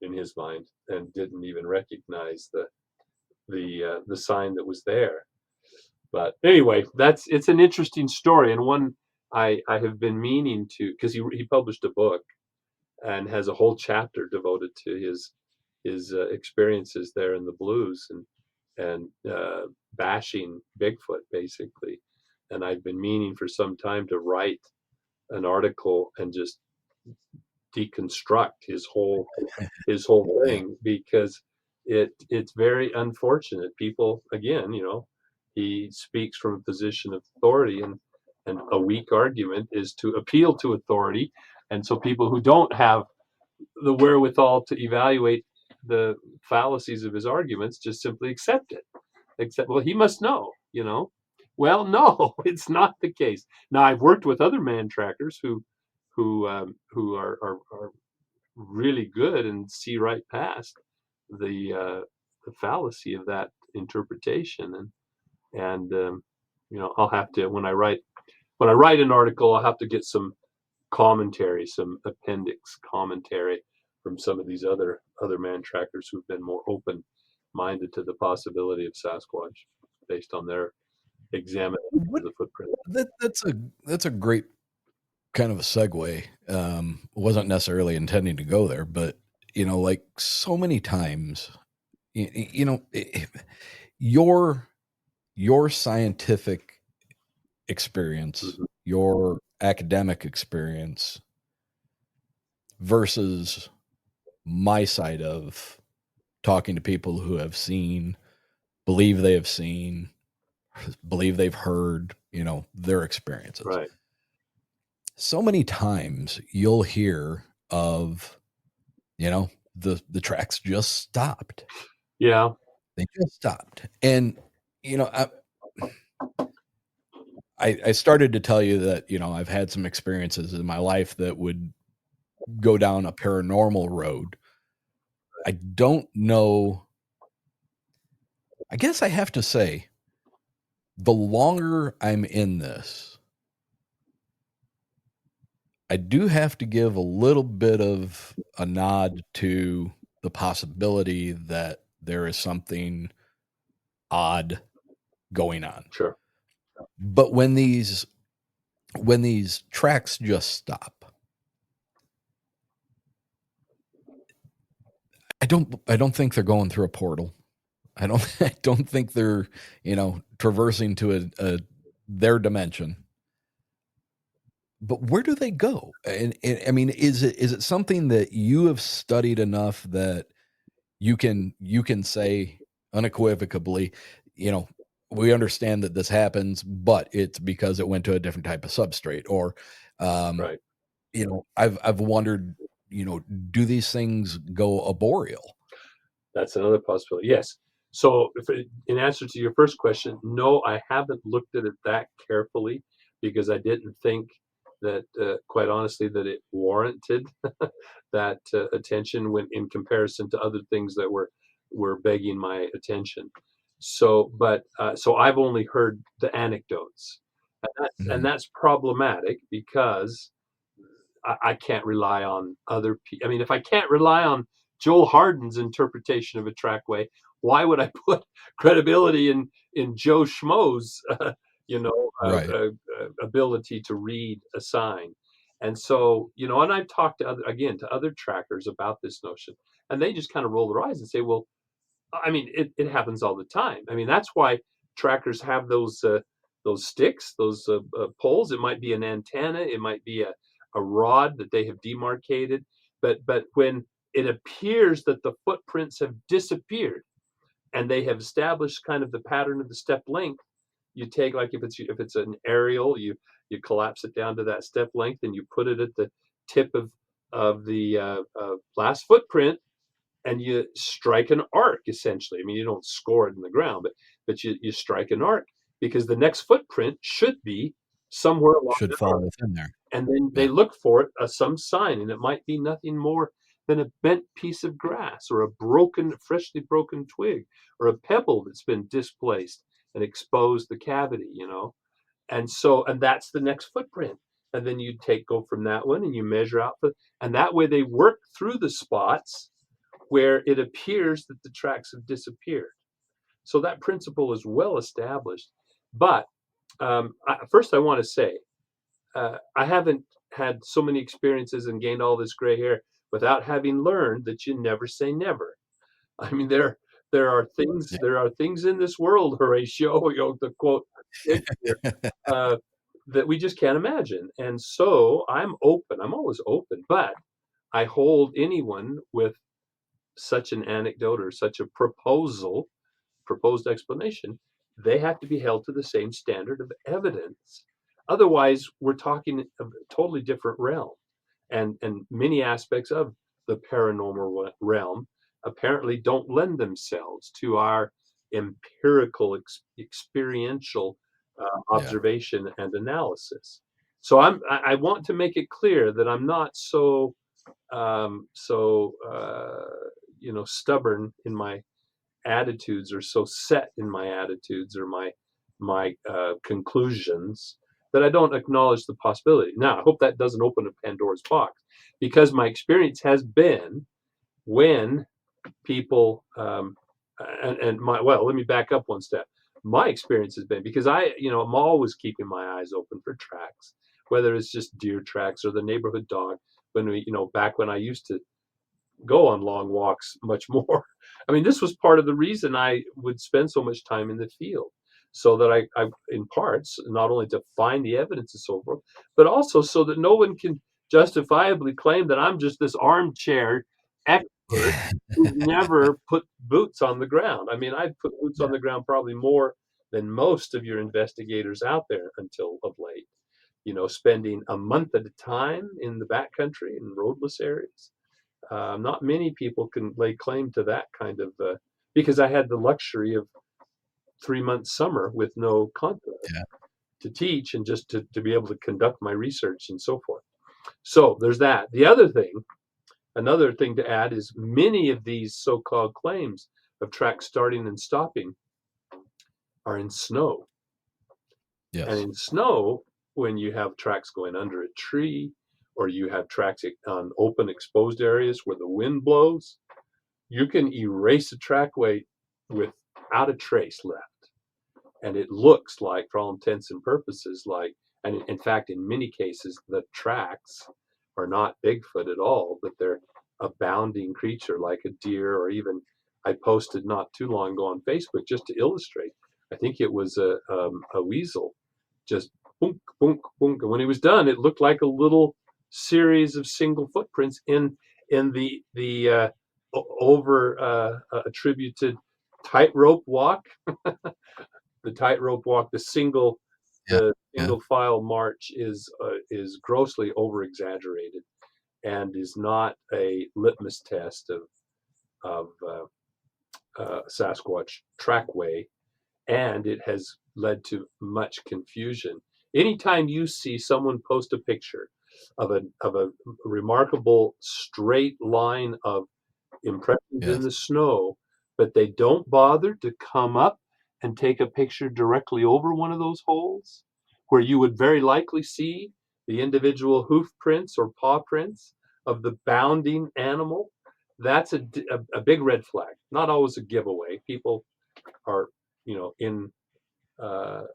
in his mind, and didn't even recognize the sign that was there. But anyway, it's an interesting story, and one I have been meaning to, because he published a book and has a whole chapter devoted to his experiences there in the blues and bashing Bigfoot basically. And I've been meaning for some time to write an article and just deconstruct his whole Yeah. thing, because it's very unfortunate. People, again, he speaks from a position of authority, and a weak argument is to appeal to authority. And so people who don't have the wherewithal to evaluate the fallacies of his arguments just simply accept it. Except, well, he must know. Well, no, it's not the case. Now, I've worked with other man trackers who are really good and see right past the fallacy of that interpretation. And I'll have to, when I write an article, I'll have to get some commentary, some appendix commentary from some of these other man trackers who've been more open minded to the possibility of Sasquatch based on their examination What of the footprint. that's a great kind of a segue. Wasn't necessarily intending to go there, but like so many times, your scientific experience, Mm-hmm. your academic experience versus my side of talking to people who have seen, believe they have seen, believe they've heard, their experiences. Right. So many times you'll hear of, the tracks just stopped. Yeah. They just stopped. And, I started to tell you that, I've had some experiences in my life that would go down a paranormal road. I don't know. I guess I have to say, the longer I'm in this, I do have to give a little bit of a nod to the possibility that there is something odd going on. Sure. But when these tracks just stop, I don't think they're going through a portal. I don't think they're, traversing to their dimension. But where do they go? And I mean, is it something that you have studied enough that you can say unequivocally, we understand that this happens, but it's because it went to a different type of substrate? Or, Right. I've wondered, do these things go arboreal? That's another possibility. Yes. So, in answer to your first question, no, I haven't looked at it that carefully, because I didn't think that, quite honestly, that it warranted that attention when in comparison to other things that were begging my attention. So I've only heard the anecdotes, and that's problematic, because I can't rely on other people. I mean, if I can't rely on Joel Harden's interpretation of a trackway, why would I put credibility in Joe Schmo's, Right. ability to read a sign? And so, and I've talked to other trackers about this notion, and they just kind of roll their eyes and say, well, I mean, it happens all the time. I mean, that's why trackers have those sticks, those poles. It might be an antenna, it might be a rod that they have demarcated, but when it appears that the footprints have disappeared and they have established kind of the pattern of the step length, you take, like, if it's an aerial, you collapse it down to that step length, and you put it at the tip of the last footprint, and you strike an arc, essentially. I mean, you don't score it in the ground, but you strike an arc, because the next footprint should be somewhere along Should that fall arc. within there. And then they Yeah. look for it, some sign, and it might be nothing more than a bent piece of grass, or a freshly broken twig, or a pebble that's been displaced and exposed the cavity. And that's the next footprint. And then you go from that one and you measure out and that way they work through the spots where it appears that the tracks have disappeared. So that principle is well established. But first, I want to say I haven't had so many experiences and gained all this gray hair without having learned that you never say never. I mean, there are things in this world, Horatio, the quote Shakespeare, uh, that we just can't imagine. And so I'm open. I'm always open, but I hold anyone with such an anecdote or such a proposed explanation, they have to be held to the same standard of evidence. Otherwise, we're talking of a totally different realm. And many aspects of the paranormal realm apparently don't lend themselves to our empirical, experiential Yeah. observation and analysis. So I want to make it clear that I'm not so stubborn in my attitudes, or so set in my attitudes or my conclusions, that I don't acknowledge the possibility. Now, I hope that doesn't open a Pandora's box, because my experience has been when people and my well, let me back up one step. My experience has been because I'm always keeping my eyes open for tracks, whether it's just deer tracks or the neighborhood dog. When back when I used to go on long walks much more. I mean, this was part of the reason I would spend so much time in the field, so that I in parts, not only to find the evidence and so forth, but also so that no one can justifiably claim that I'm just this armchair expert who's never put boots on the ground. I mean, I've put boots on Yeah. the ground probably more than most of your investigators out there until of late. Spending a month at a time in the backcountry in roadless areas. Not many people can lay claim to that kind of, because I had the luxury of 3 months summer with no content Yeah. to teach, and just to be able to conduct my research and so forth. So there's that. Another thing to add is many of these so-called claims of tracks starting and stopping are in snow. And Yes. in snow, when you have tracks going under a tree, or you have tracks on open exposed areas where the wind blows, you can erase a trackway without a trace left. And it looks like, for all intents and purposes, and in fact, in many cases, the tracks are not Bigfoot at all, but they're a bounding creature like a deer, or even, I posted not too long ago on Facebook just to illustrate. I think it was a weasel, just boonk, boonk, boonk. And when he was done, it looked like a little series of single footprints in the over attributed tightrope walk. The tightrope walk, Yeah. the Yeah. single file march is grossly over exaggerated, and is not a litmus test of Sasquatch trackway, and it has led to much confusion. Anytime you see someone post a picture of a remarkable straight line of impressions in Yes. the snow, but they don't bother to come up and take a picture directly over one of those holes, where you would very likely see the individual hoof prints or paw prints of the bounding animal. That's a big red flag. Not always a giveaway. People are, in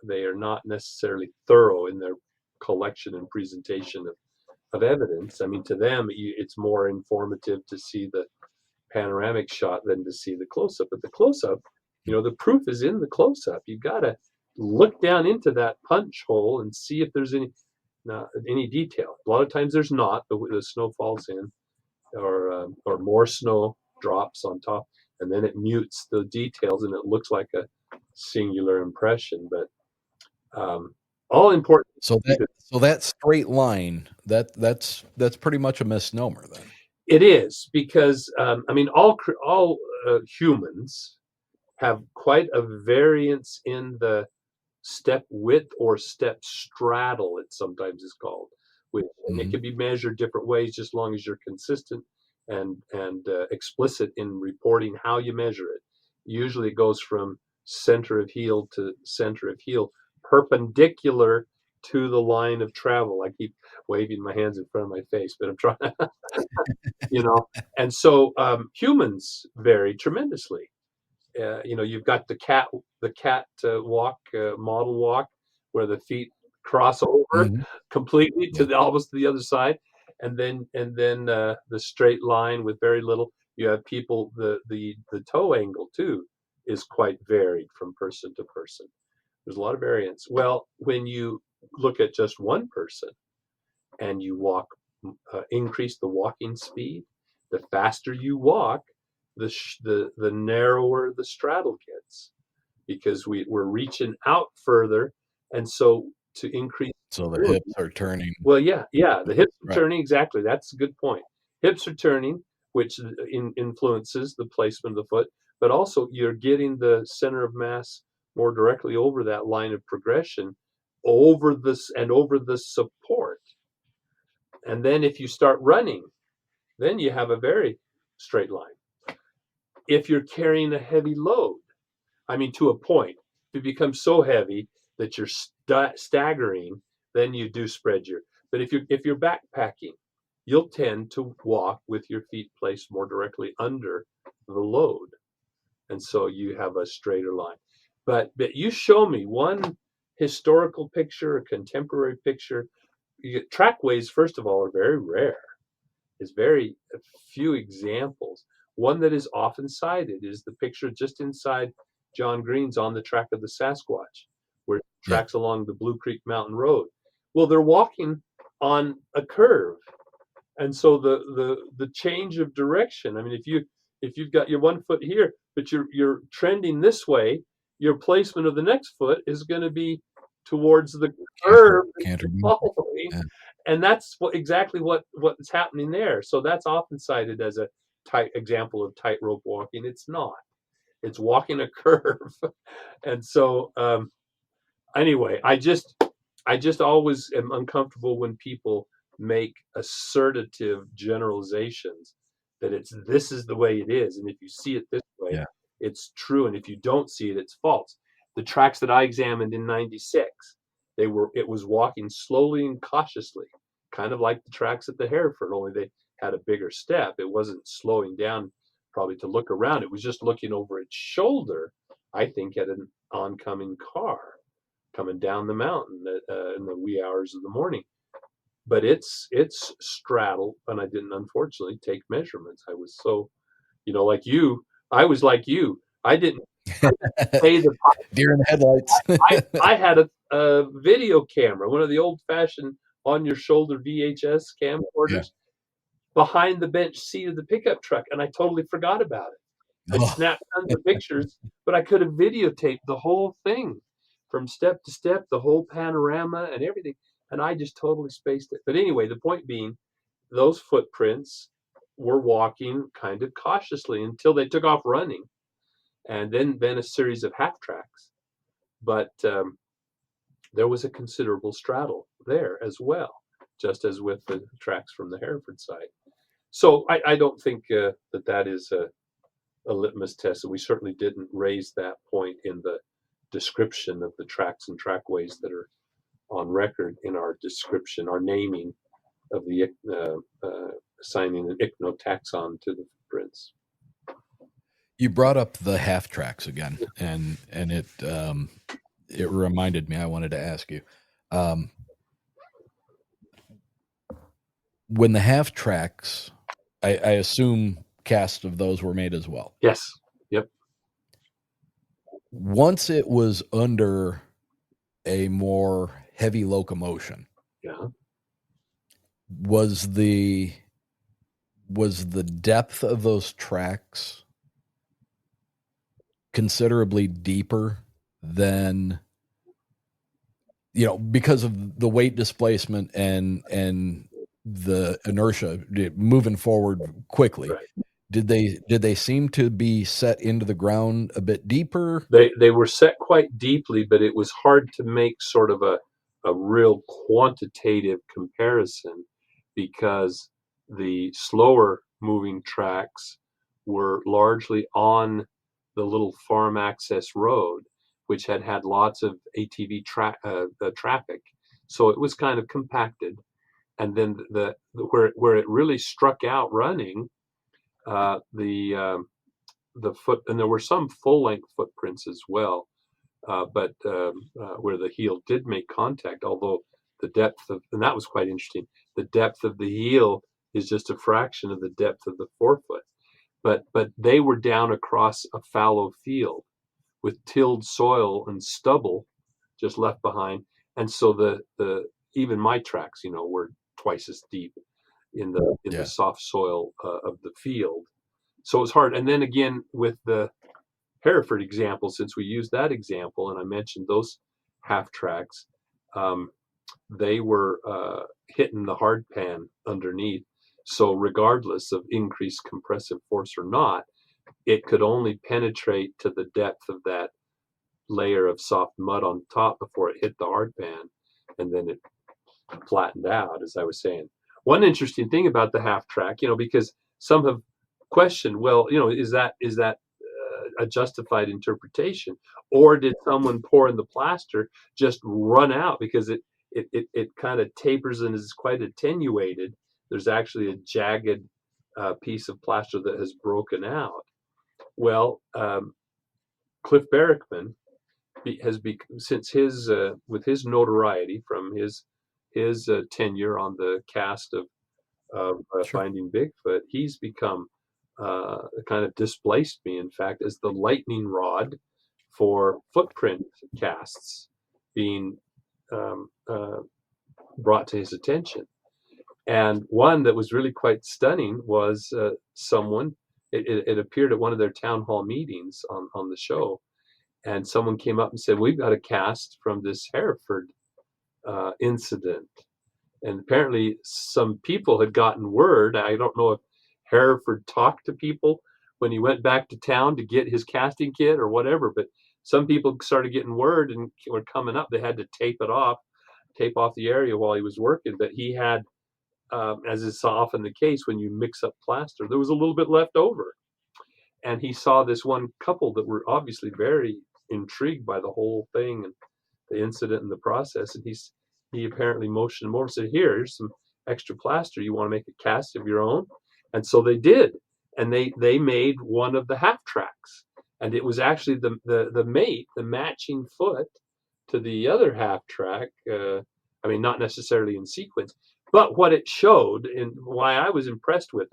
they are not necessarily thorough in their collection and presentation of evidence. I mean, to them, it's more informative to see the panoramic shot than to see the close up. But the close up, the proof is in the close up. You got to look down into that punch hole and see if there's any detail. A lot of times there's not. The snow falls in, or more snow drops on top, and then it mutes the details, and it looks like a singular impression. But all important. So that straight line, that's pretty much a misnomer then. It is, because I mean, all humans have quite a variance in the step width, or step straddle, it sometimes is called, and it Mhm. can be measured different ways, just as long as you're consistent and explicit in reporting how you measure it. Usually it goes from center of heel to center of heel, perpendicular to the line of travel. I keep waving my hands in front of my face, but I'm trying you know and so humans vary tremendously. you've got the cat walk, model walk, where the feet cross over Mhm. completely Yeah. almost to the other side, and then the straight line with very little. You have people, the toe angle too is quite varied from person to person. There's a lot of variance. Well, when you look at just one person and you walk, increase the walking speed, the faster you walk, the narrower the straddle gets, because we're reaching out further, and so to increase So the hips mobility. are turning. Well, yeah, the hips are Right. turning, exactly. That's a good point. Hips are turning, which influences the placement of the foot, but also you're getting the center of mass more directly over that line of progression, over this and over the support. And then if you start running, then you have a very straight line. If you're carrying a heavy load, I mean, to a point, if it becomes so heavy that you're staggering, then you do spread your. But if you're backpacking, you'll tend to walk with your feet placed more directly under the load, and so you have a straighter line. But you show me one historical picture, a contemporary picture. Trackways, first of all, are very rare. There's very few examples. One that is often cited is the picture just inside John Green's On the Track of the Sasquatch, where it Yeah. tracks along the Blue Creek Mountain Road. Well, they're walking on a curve, and so the change of direction. I mean, if you've got your one foot here, but you're trending this way, your placement of the next foot is going to be towards the curve that Canter. you're following, Yeah. and that's exactly what's happening there. So that's often cited as a tight example of tightrope walking. It's not. It's walking a curve, and so anyway, I just always am uncomfortable when people make assertive generalizations that this is the way it is, and if you see it this way, Yeah. it's true, and if you don't see it, it's false. The tracks that I examined in '96, it was walking slowly and cautiously, kind of like the tracks at the Hereford, only they had a bigger step. It wasn't slowing down probably to look around. It was just looking over its shoulder, I think, at an oncoming car coming down the mountain in the wee hours of the morning. But it's straddle, and I didn't unfortunately take measurements. I was so, like you. I was like you. I didn't pay the. Deer in the headlights. I had a video camera, one of the old fashioned on your shoulder VHS Yeah. camcorders, behind the bench seat of the pickup truck, and I totally forgot about it. I Oh, snapped tons of pictures, but I could have videotaped the whole thing from step to step, the whole panorama and everything, and I just totally spaced it. But anyway, the point being, those footprints were walking kind of cautiously until they took off running, and then a series of half tracks. But there was a considerable straddle there as well, just as with the tracks from the Hereford side. So I don't think that is a litmus test. And we certainly didn't raise that point in the description of the tracks and trackways that are on record in our description, our naming of the assigning an ichnotaxon to the footprints. You brought up the half tracks again, and it reminded me. I wanted to ask you, when the half tracks, I assume casts of those were made as well. Yes. Yep. Once it was under a more heavy locomotion, Yeah. was the depth of those tracks considerably deeper than, because of the weight displacement and the inertia moving forward quickly? Right. Did they seem to be set into the ground a bit deeper? They were set quite deeply, but it was hard to make sort of a real quantitative comparison, because the slower moving tracks were largely on the little farm access road, which had lots of ATV traffic. So it was kind of compacted. And then where it really struck out running, the the foot, and there were some full-length footprints as well, but where the heel did make contact, although the depth of, and that was quite interesting, the depth of the heel is just a fraction of the depth of the forefoot. But they were down across a fallow field with tilled soil and stubble just left behind. And so the even my tracks, were twice as deep in the soft soil of the field. So it was hard. And then again, with the Hereford example, since we used that example, and I mentioned those half tracks, they were hitting the hard pan underneath. So regardless of increased compressive force or not, it could only penetrate to the depth of that layer of soft mud on top before it hit the hard pan, and then it flattened out, as I was saying. One interesting thing about the half track, because some have questioned, well, is that a justified interpretation, or did someone pouring the plaster just run out because it kind of tapers and is quite attenuated? There's actually a jagged piece of plaster that has broken out. Well, Cliff Barrickman has since his with his notoriety from his tenure on the cast of Sure. Finding Bigfoot, he's become kind of displaced me, in fact, as the lightning rod for footprint casts being brought to his attention. And one that was really quite stunning was someone, it appeared at one of their town hall meetings on the show, and someone came up and said, we've got a cast from this Hereford incident. And apparently some people had gotten word. I don't know if Hereford talked to people when he went back to town to get his casting kit or whatever, but some people started getting word and were coming up. They had to tape off the area while he was working. But he had, as is often the case when you mix up plaster, there was a little bit left over. And he saw this one couple that were obviously very intrigued by the whole thing and the incident and the process. And he apparently motioned them over and said, here's some extra plaster. You want to make a cast of your own? And so they did. And they made one of the half tracks. And it was actually the mate, the matching foot to the other half track. Not necessarily in sequence, but what it showed and why I was impressed with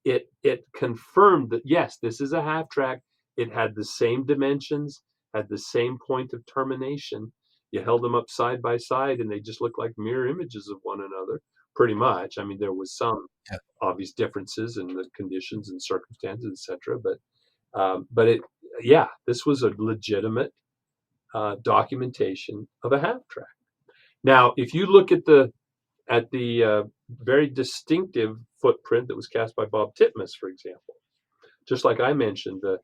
it confirmed that, yes, this is a half track. It had the same dimensions, had the same point of termination. You held them up side by side and they just looked like mirror images of one another, pretty much. There was some obvious differences in the conditions and circumstances, etc. But this was a legitimate documentation of a half track. Now, if you look at the very distinctive footprint that was cast by Bob Titmus, for example, just like I mentioned, the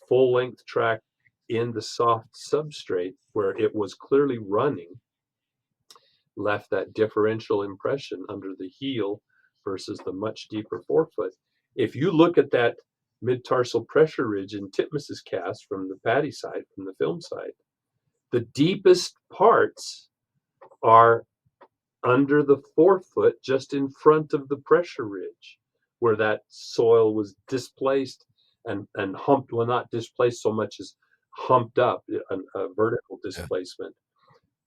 full-length track in the soft substrate where it was clearly running left that differential impression under the heel versus the much deeper forefoot. If you look at that mid-tarsal pressure ridge in Titmus's cast from the Patty side, from the film side, the deepest parts are under the forefoot, just in front of the pressure ridge, where that soil was displaced and humped, well, not displaced so much as humped up, a vertical displacement.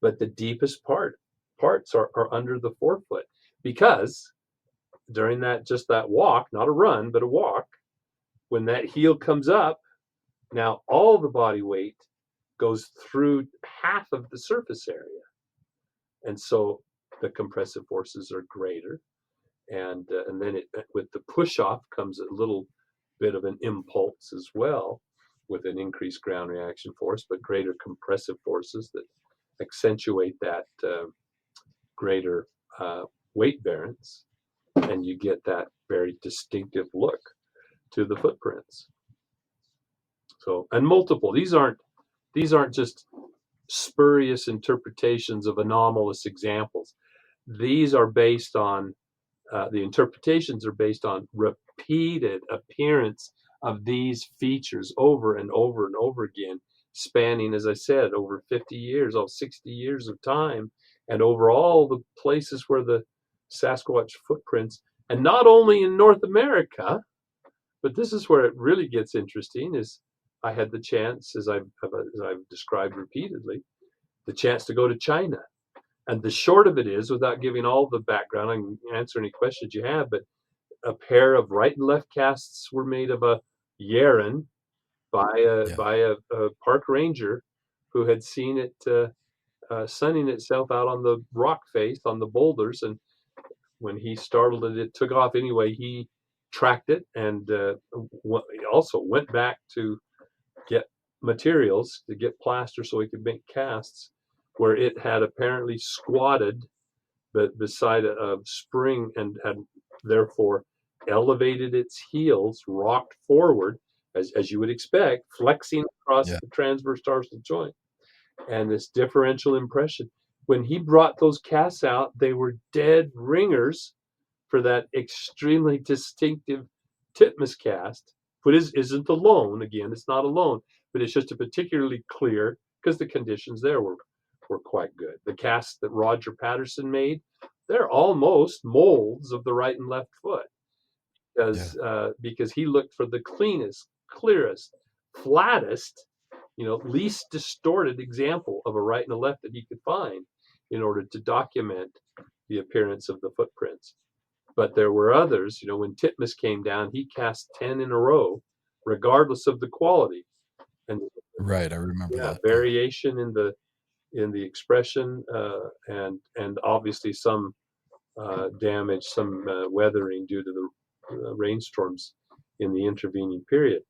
But the deepest parts are under the forefoot, because during that walk, not a run, but a walk, when that heel comes up, now all the body weight goes through half of the surface area. And so the compressive forces are greater, and then with the push off comes a little bit of an impulse as well, with an increased ground reaction force, but greater compressive forces that accentuate that greater weight bearance, and you get that very distinctive look to the footprints. So, and multiple. These aren't just spurious interpretations of anomalous examples. These are based on the interpretations are based on repeated appearance of these features over and over and over again, spanning, as I said, over 50 years, 60 years of time, and over all the places where the Sasquatch footprints, and not only in North America, But this is where it really gets interesting. Is I had the chance, as I've described repeatedly, the chance to go to China. And the short of it is, without giving all the background, I can answer any questions you have, but a pair of right and left casts were made of a Yeren by a park ranger who had seen it sunning itself out on the rock face, on the boulders. And when he startled it, it took off anyway. He tracked it and also went back to get materials, to get plaster so he could make casts, where it had apparently squatted beside a spring and had therefore elevated its heels, rocked forward, as you would expect, flexing across the transverse tarsal joint. And this differential impression. When he brought those casts out, they were dead ringers for that extremely distinctive Titmus cast, but isn't alone. Again, it's not alone, but it's just a particularly clear, because the conditions there were quite good. The casts that Roger Patterson made, they're almost molds of the right and left foot, because he looked for the cleanest, clearest, flattest, least distorted example of a right and a left that he could find in order to document the appearance of the footprints. But there were others, when Titmus came down, he cast 10 in a row, regardless of the quality. And right, I remember that. Variation in the expression, and obviously some damage, some weathering due to the rainstorms in the intervening period.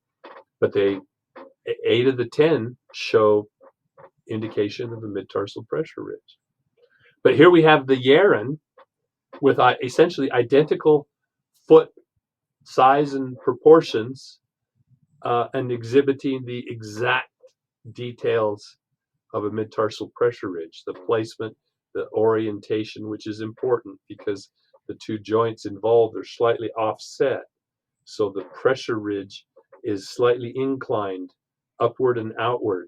But 8 of the 10 show indication of a mid-tarsal pressure ridge. But here we have the Yeren with essentially identical foot size and proportions, and exhibiting the exact details of a mid-tarsal pressure ridge, the placement, the orientation, which is important because the two joints involved are slightly offset. So the pressure ridge is slightly inclined upward and outward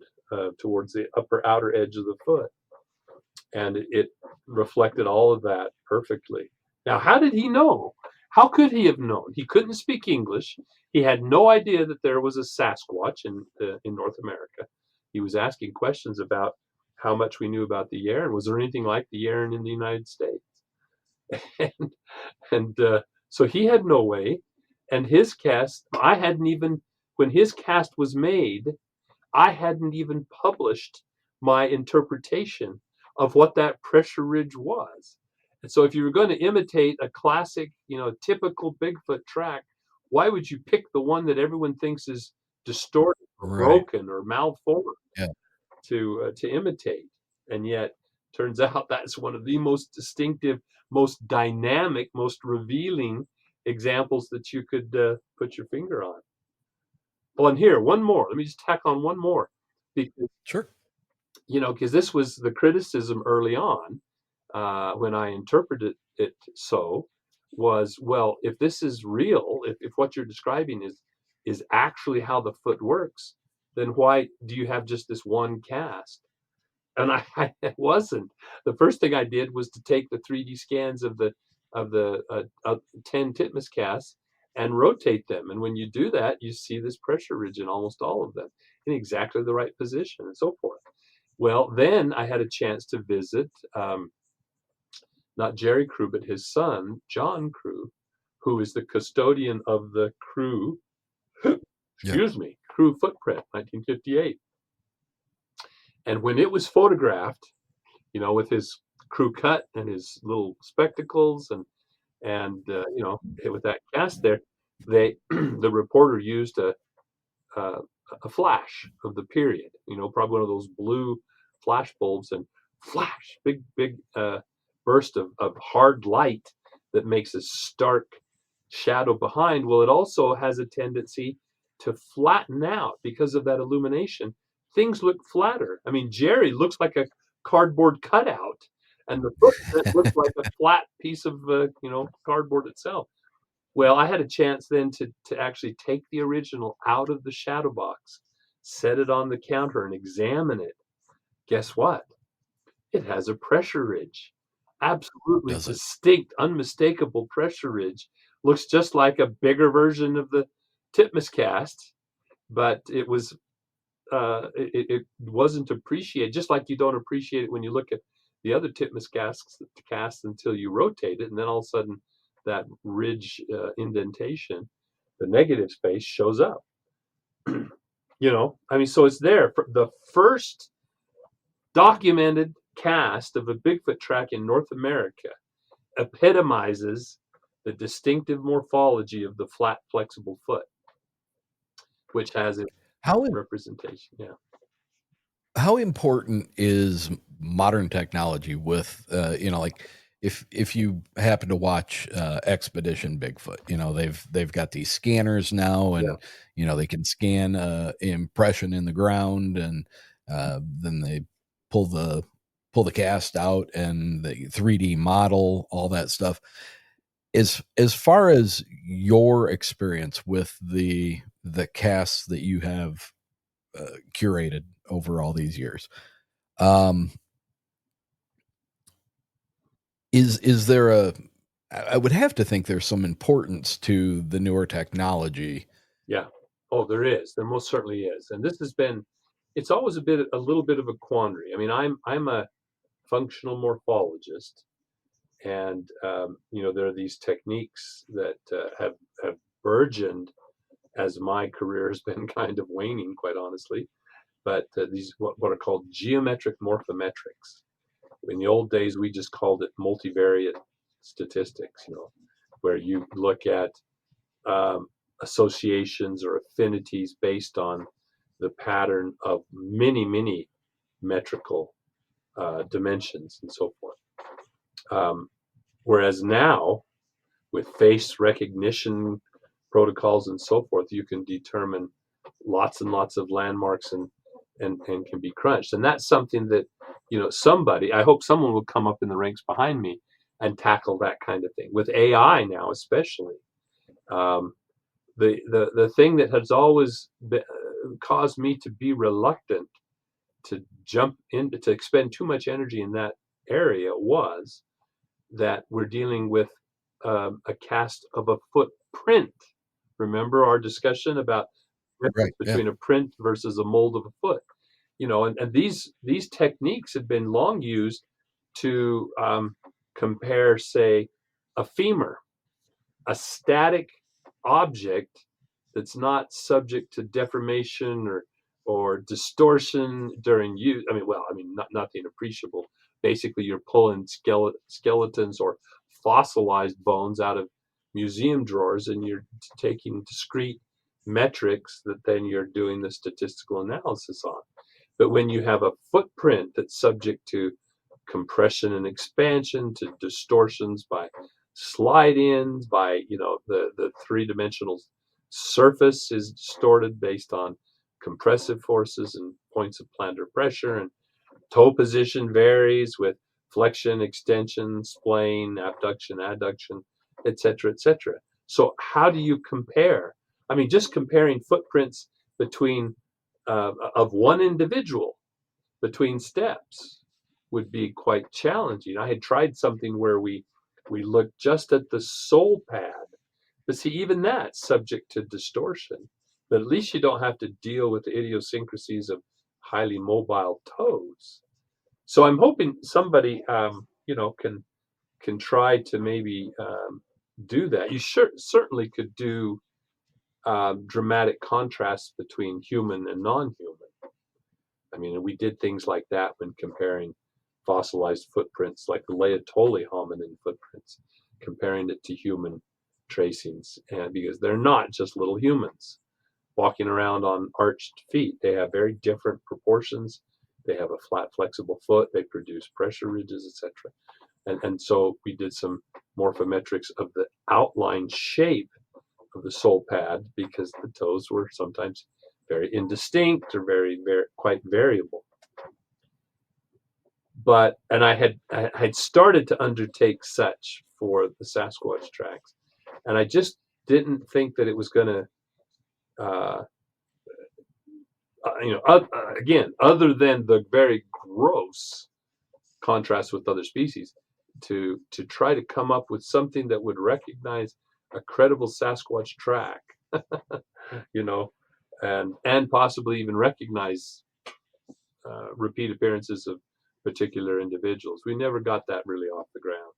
towards the upper outer edge of the foot. And it reflected all of that perfectly. Now, how did he know? How could he have known? He couldn't speak English. He had no idea that there was a Sasquatch in North America. He was asking questions about how much we knew about the Yeren. Was there anything like the Yeren in the United States? and so he had no way. And his cast, when his cast was made, I hadn't even published my interpretation of what that pressure ridge was. And so if you were going to imitate a classic, typical Bigfoot track, why would you pick the one that everyone thinks is distorted or broken or malformed to imitate? And yet, turns out that's one of the most distinctive, most dynamic, most revealing examples that you could put your finger on. Well, and here, one more. Let me just tack on one more. Because, sure. Because this was the criticism early on when I interpreted it was, well, if this is real, if what you're describing is actually how the foot works, then why do you have just this one cast? And it wasn't. The first thing I did was to take the 3D scans of the 10 Titmus casts and rotate them. And when you do that, you see this pressure ridge in almost all of them in exactly the right position and so forth. Well, then I had a chance to visit not Jerry Crew, but his son, John Crew, who is the custodian of the Crew, Crew footprint, 1958. And when it was photographed, with his crew cut and his little spectacles and with that cast there, the reporter used a flash of the period, probably one of those blue flash bulbs, and flash, big burst of hard light that makes a stark shadow behind. Well, it also has a tendency to flatten out because of that illumination. Things look flatter. I mean, Jerry looks like a cardboard cutout, and the footprint looks like a flat piece of cardboard itself. Well, I had a chance then to actually take the original out of the shadow box, set it on the counter, and examine it. Guess what? It has a pressure ridge. Absolutely distinct, unmistakable pressure ridge. Looks just like a bigger version of the titmus cast, but it wasn't appreciated, just like you don't appreciate it when you look at the other titmus cast until you rotate it, and then all of a sudden that ridge indentation, the negative space, shows up. I mean, so it's there. The first documented cast of a Bigfoot track in North America epitomizes the distinctive morphology of the flat, flexible foot, which has a How representation. Yeah. how important is modern technology with like if you happen to watch Expedition Bigfoot, they've got these scanners now, and they can scan impression in the ground, and then they pull the cast out and the 3D model, all that stuff. As far as your experience with the casts that you have curated over all these years, is there I would have to think there's some importance to the newer technology. Yeah. Oh, there is. There most certainly is. And this has been, it's always a little bit of a quandary. I mean, I'm a functional morphologist, and there are these techniques that have burgeoned as my career has been kind of waning, quite honestly. But these what are called geometric morphometrics. In the old days, we just called it multivariate statistics. Where you look at associations or affinities based on the pattern of many metrical dimensions and so forth. Whereas now, with face recognition protocols and so forth, you can determine lots and lots of landmarks and can be crunched. And that's something that, I hope someone will come up in the ranks behind me and tackle that kind of thing. With AI now, especially, the thing that has always caused me to be reluctant to jump in, to expend too much energy in that area, was that we're dealing with a cast of a footprint. Remember our discussion about between a print versus a mold of a foot? And these techniques have been long used to compare, say, a femur, a static object that's not subject to deformation or distortion during use. Nothing appreciable. Basically, you're pulling skeletons or fossilized bones out of museum drawers, and you're taking discrete metrics that then you're doing the statistical analysis on. But when you have a footprint that's subject to compression and expansion, to distortions by slide-ins, by the three-dimensional surface is distorted based on compressive forces and points of plantar pressure, and toe position varies with flexion, extension, splaying, abduction, adduction, etc., etc. So how do you compare? I mean, just comparing footprints between of one individual between steps would be quite challenging. I had tried something where we looked just at the sole pad, but see, even that's subject to distortion. But at least you don't have to deal with the idiosyncrasies of highly mobile toes. So I'm hoping somebody, can try to maybe do that. You certainly could do dramatic contrasts between human and non-human. I mean, we did things like that when comparing fossilized footprints, like the Laetoli hominin footprints, comparing it to human tracings, and because they're not just little humans walking around on arched feet. They have very different proportions. They have a flat, flexible foot. They produce pressure ridges, etc. And so we did some morphometrics of the outline shape of the sole pad, because the toes were sometimes very indistinct or very quite variable. And I had started to undertake such for the Sasquatch tracks, and I just didn't think that it was going to, again, other than the very gross contrast with other species, to try to come up with something that would recognize a credible Sasquatch track you know, and possibly even recognize repeat appearances of particular individuals. We never got that really off the ground.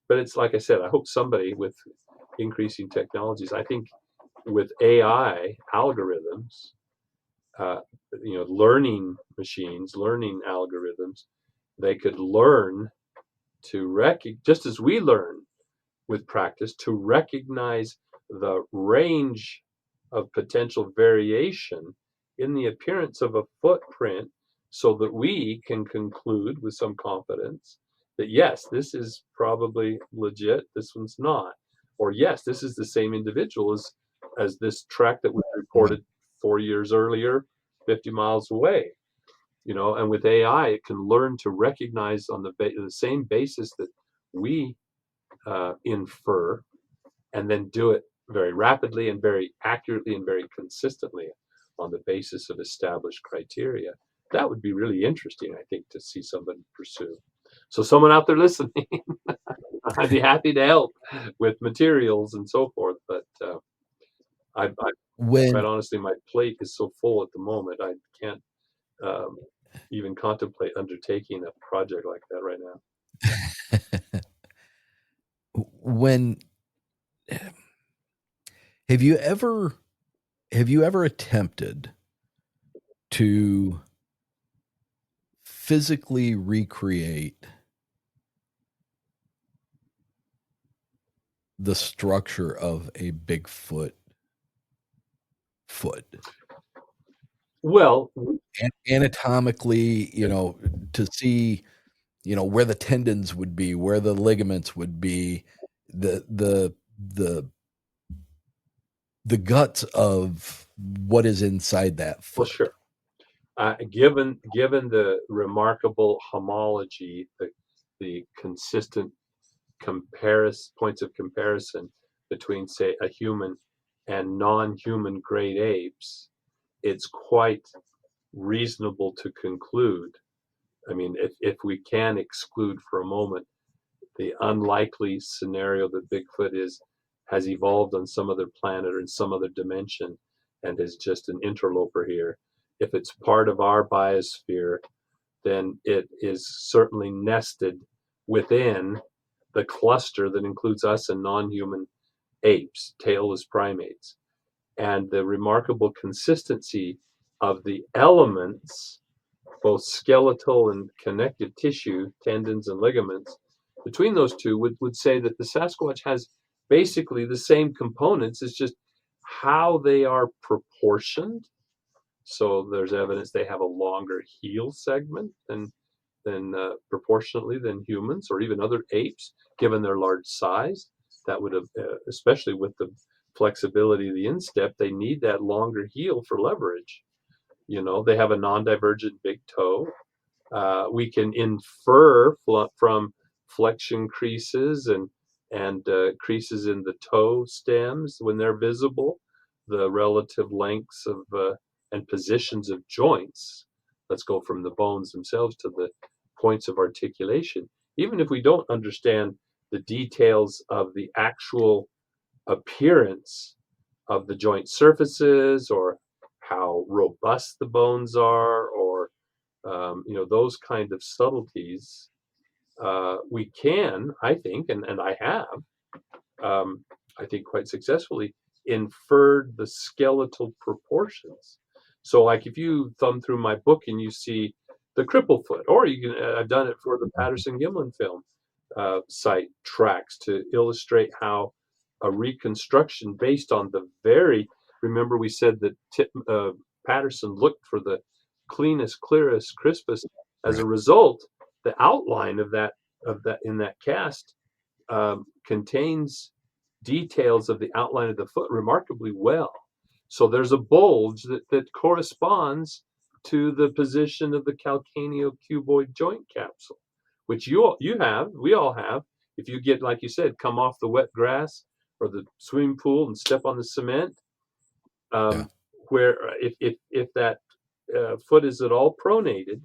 But it's like I said, I hope somebody with increasing technologies, I think with AI algorithms, learning machines, learning algorithms, they could learn to just as we learn with practice, to recognize the range of potential variation in the appearance of a footprint so that we can conclude with some confidence that yes, this is probably legit, this one's not. Or yes, this is the same individual as this track that was reported 4 years earlier, 50 miles away. And with AI, it can learn to recognize on the same basis that we infer, and then do it very rapidly and very accurately and very consistently on the basis of established criteria. That would be really interesting, I think, to see somebody pursue. So someone out there listening, I'd be happy to help with materials and so forth. But I quite honestly, my plate is so full at the moment, I can't even contemplate undertaking a project like that right now. When have you ever attempted to physically recreate the structure of a Bigfoot foot? Well, anatomically, to see, where the tendons would be, where the ligaments would be, the guts of what is inside that foot. Well, sure. Given the remarkable homology, the consistent points of comparison between, say, a human and non-human great apes, it's quite reasonable to conclude. I mean, if we can exclude for a moment the unlikely scenario that Bigfoot has evolved on some other planet or in some other dimension and is just an interloper here. If it's part of our biosphere, then it is certainly nested within the cluster that includes us and non-human apes, tailless primates. And the remarkable consistency of the elements, both skeletal and connective tissue, tendons and ligaments, between those two would say that the Sasquatch has basically the same components. It's just how they are proportioned. So there's evidence they have a longer heel segment than proportionately than humans or even other apes, given their large size. That would have, especially with the flexibility of the instep, they need that longer heel for leverage. They have a non-divergent big toe. We can infer from flexion creases and creases in the toe stems when they're visible, the relative lengths of and positions of joints. Let's go from the bones themselves to the points of articulation. Even if we don't understand the details of the actual appearance of the joint surfaces or how robust the bones are, or those kind of subtleties, we can, I think, and I have, I think quite successfully, inferred the skeletal proportions. So like if you thumb through my book and you see the cripple foot, or you can, I've done it for the Patterson-Gimlin film site tracks to illustrate how a reconstruction based on remember we said that Patterson looked for the cleanest, clearest, crispest. As a result, the outline of that in that cast contains details of the outline of the foot remarkably well. So there's a bulge that corresponds to the position of the calcaneo-cuboid joint capsule, which we all have. If you get, like you said, come off the wet grass or the swimming pool and step on the cement, where if that foot is at all pronated,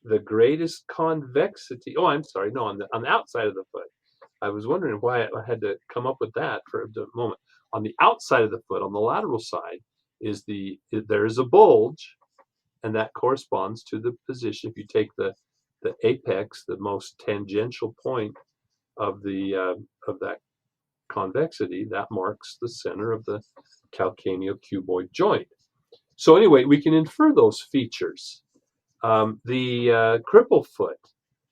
the greatest convexity. Oh, I'm sorry. No, on the outside of the foot, I was wondering why I had to come up with that for a moment. On the outside of the foot, on the lateral side, there is a bulge, and that corresponds to the position. If you take the apex, the most tangential point of that convexity, that marks the center of the calcaneocuboid joint. So anyway, we can infer those features. The cripple foot.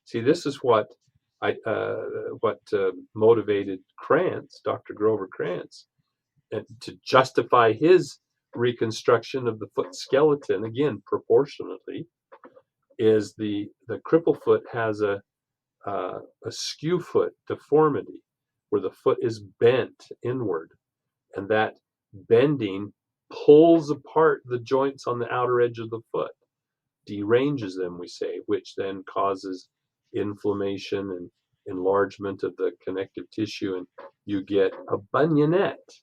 See, this is what motivated Krantz, Dr. Grover Krantz, to justify his reconstruction of the foot skeleton, again proportionately, is the cripple foot has a skew foot deformity where the foot is bent inward, and that bending pulls apart the joints on the outer edge of the foot, deranges them, we say, which then causes inflammation and enlargement of the connective tissue, and you get a bunionette,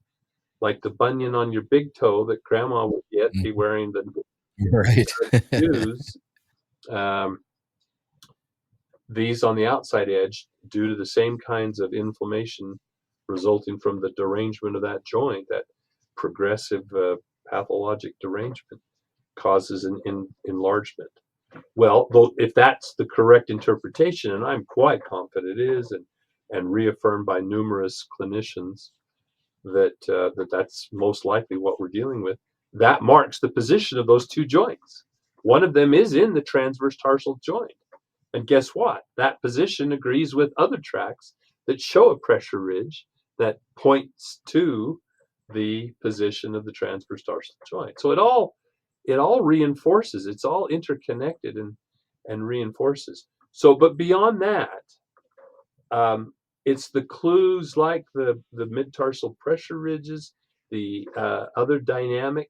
like the bunion on your big toe that grandma would be wearing the right shoes. These on the outside edge, due to the same kinds of inflammation resulting from the derangement of that joint, that progressive pathologic derangement causes an enlargement. Well, if that's the correct interpretation, and I'm quite confident it is, and reaffirmed by numerous clinicians that's most likely what we're dealing with, that marks the position of those two joints. One of them is in the transverse tarsal joint. And guess what? That position agrees with other tracks that show a pressure ridge that points to the position of the transverse tarsal joint. So it all reinforces. It's all interconnected and reinforces. So, but beyond that, it's the clues like the mid-tarsal pressure ridges, the other dynamics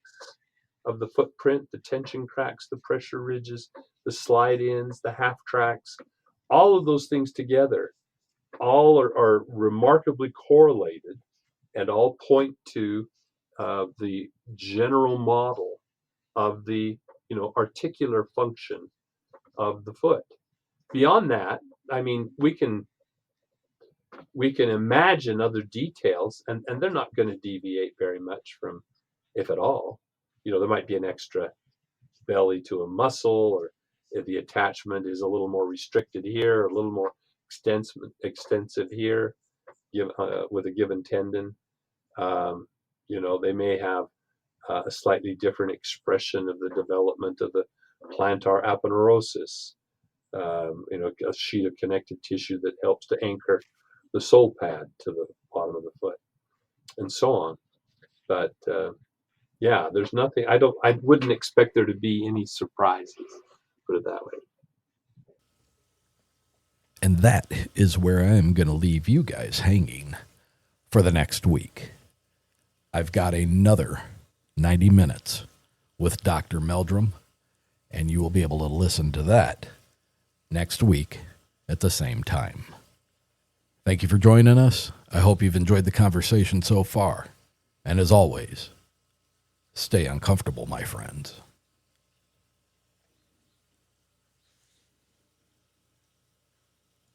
of the footprint, the tension cracks, the pressure ridges, the slide-ins, the half tracks, all of those things together, all are remarkably correlated and all point to the general model of the articular function of the foot. Beyond that, I mean, we can imagine other details, and they're not going to deviate very much from, if at all. There might be an extra belly to a muscle, or if the attachment is a little more restricted here, a little more extensive here, with a given tendon. They may have a slightly different expression of the development of the plantar aponeurosis, a sheet of connective tissue that helps to anchor the sole pad to the bottom of the foot, and so on. But yeah, there's nothing. I wouldn't expect there to be any surprises. Put it that way. And that is where I'm going to leave you guys hanging for the next week. I've got another 90 minutes with Dr. Meldrum, and you will be able to listen to that next week at the same time. Thank you for joining us. I hope you've enjoyed the conversation so far. And as always, stay uncomfortable, my friends.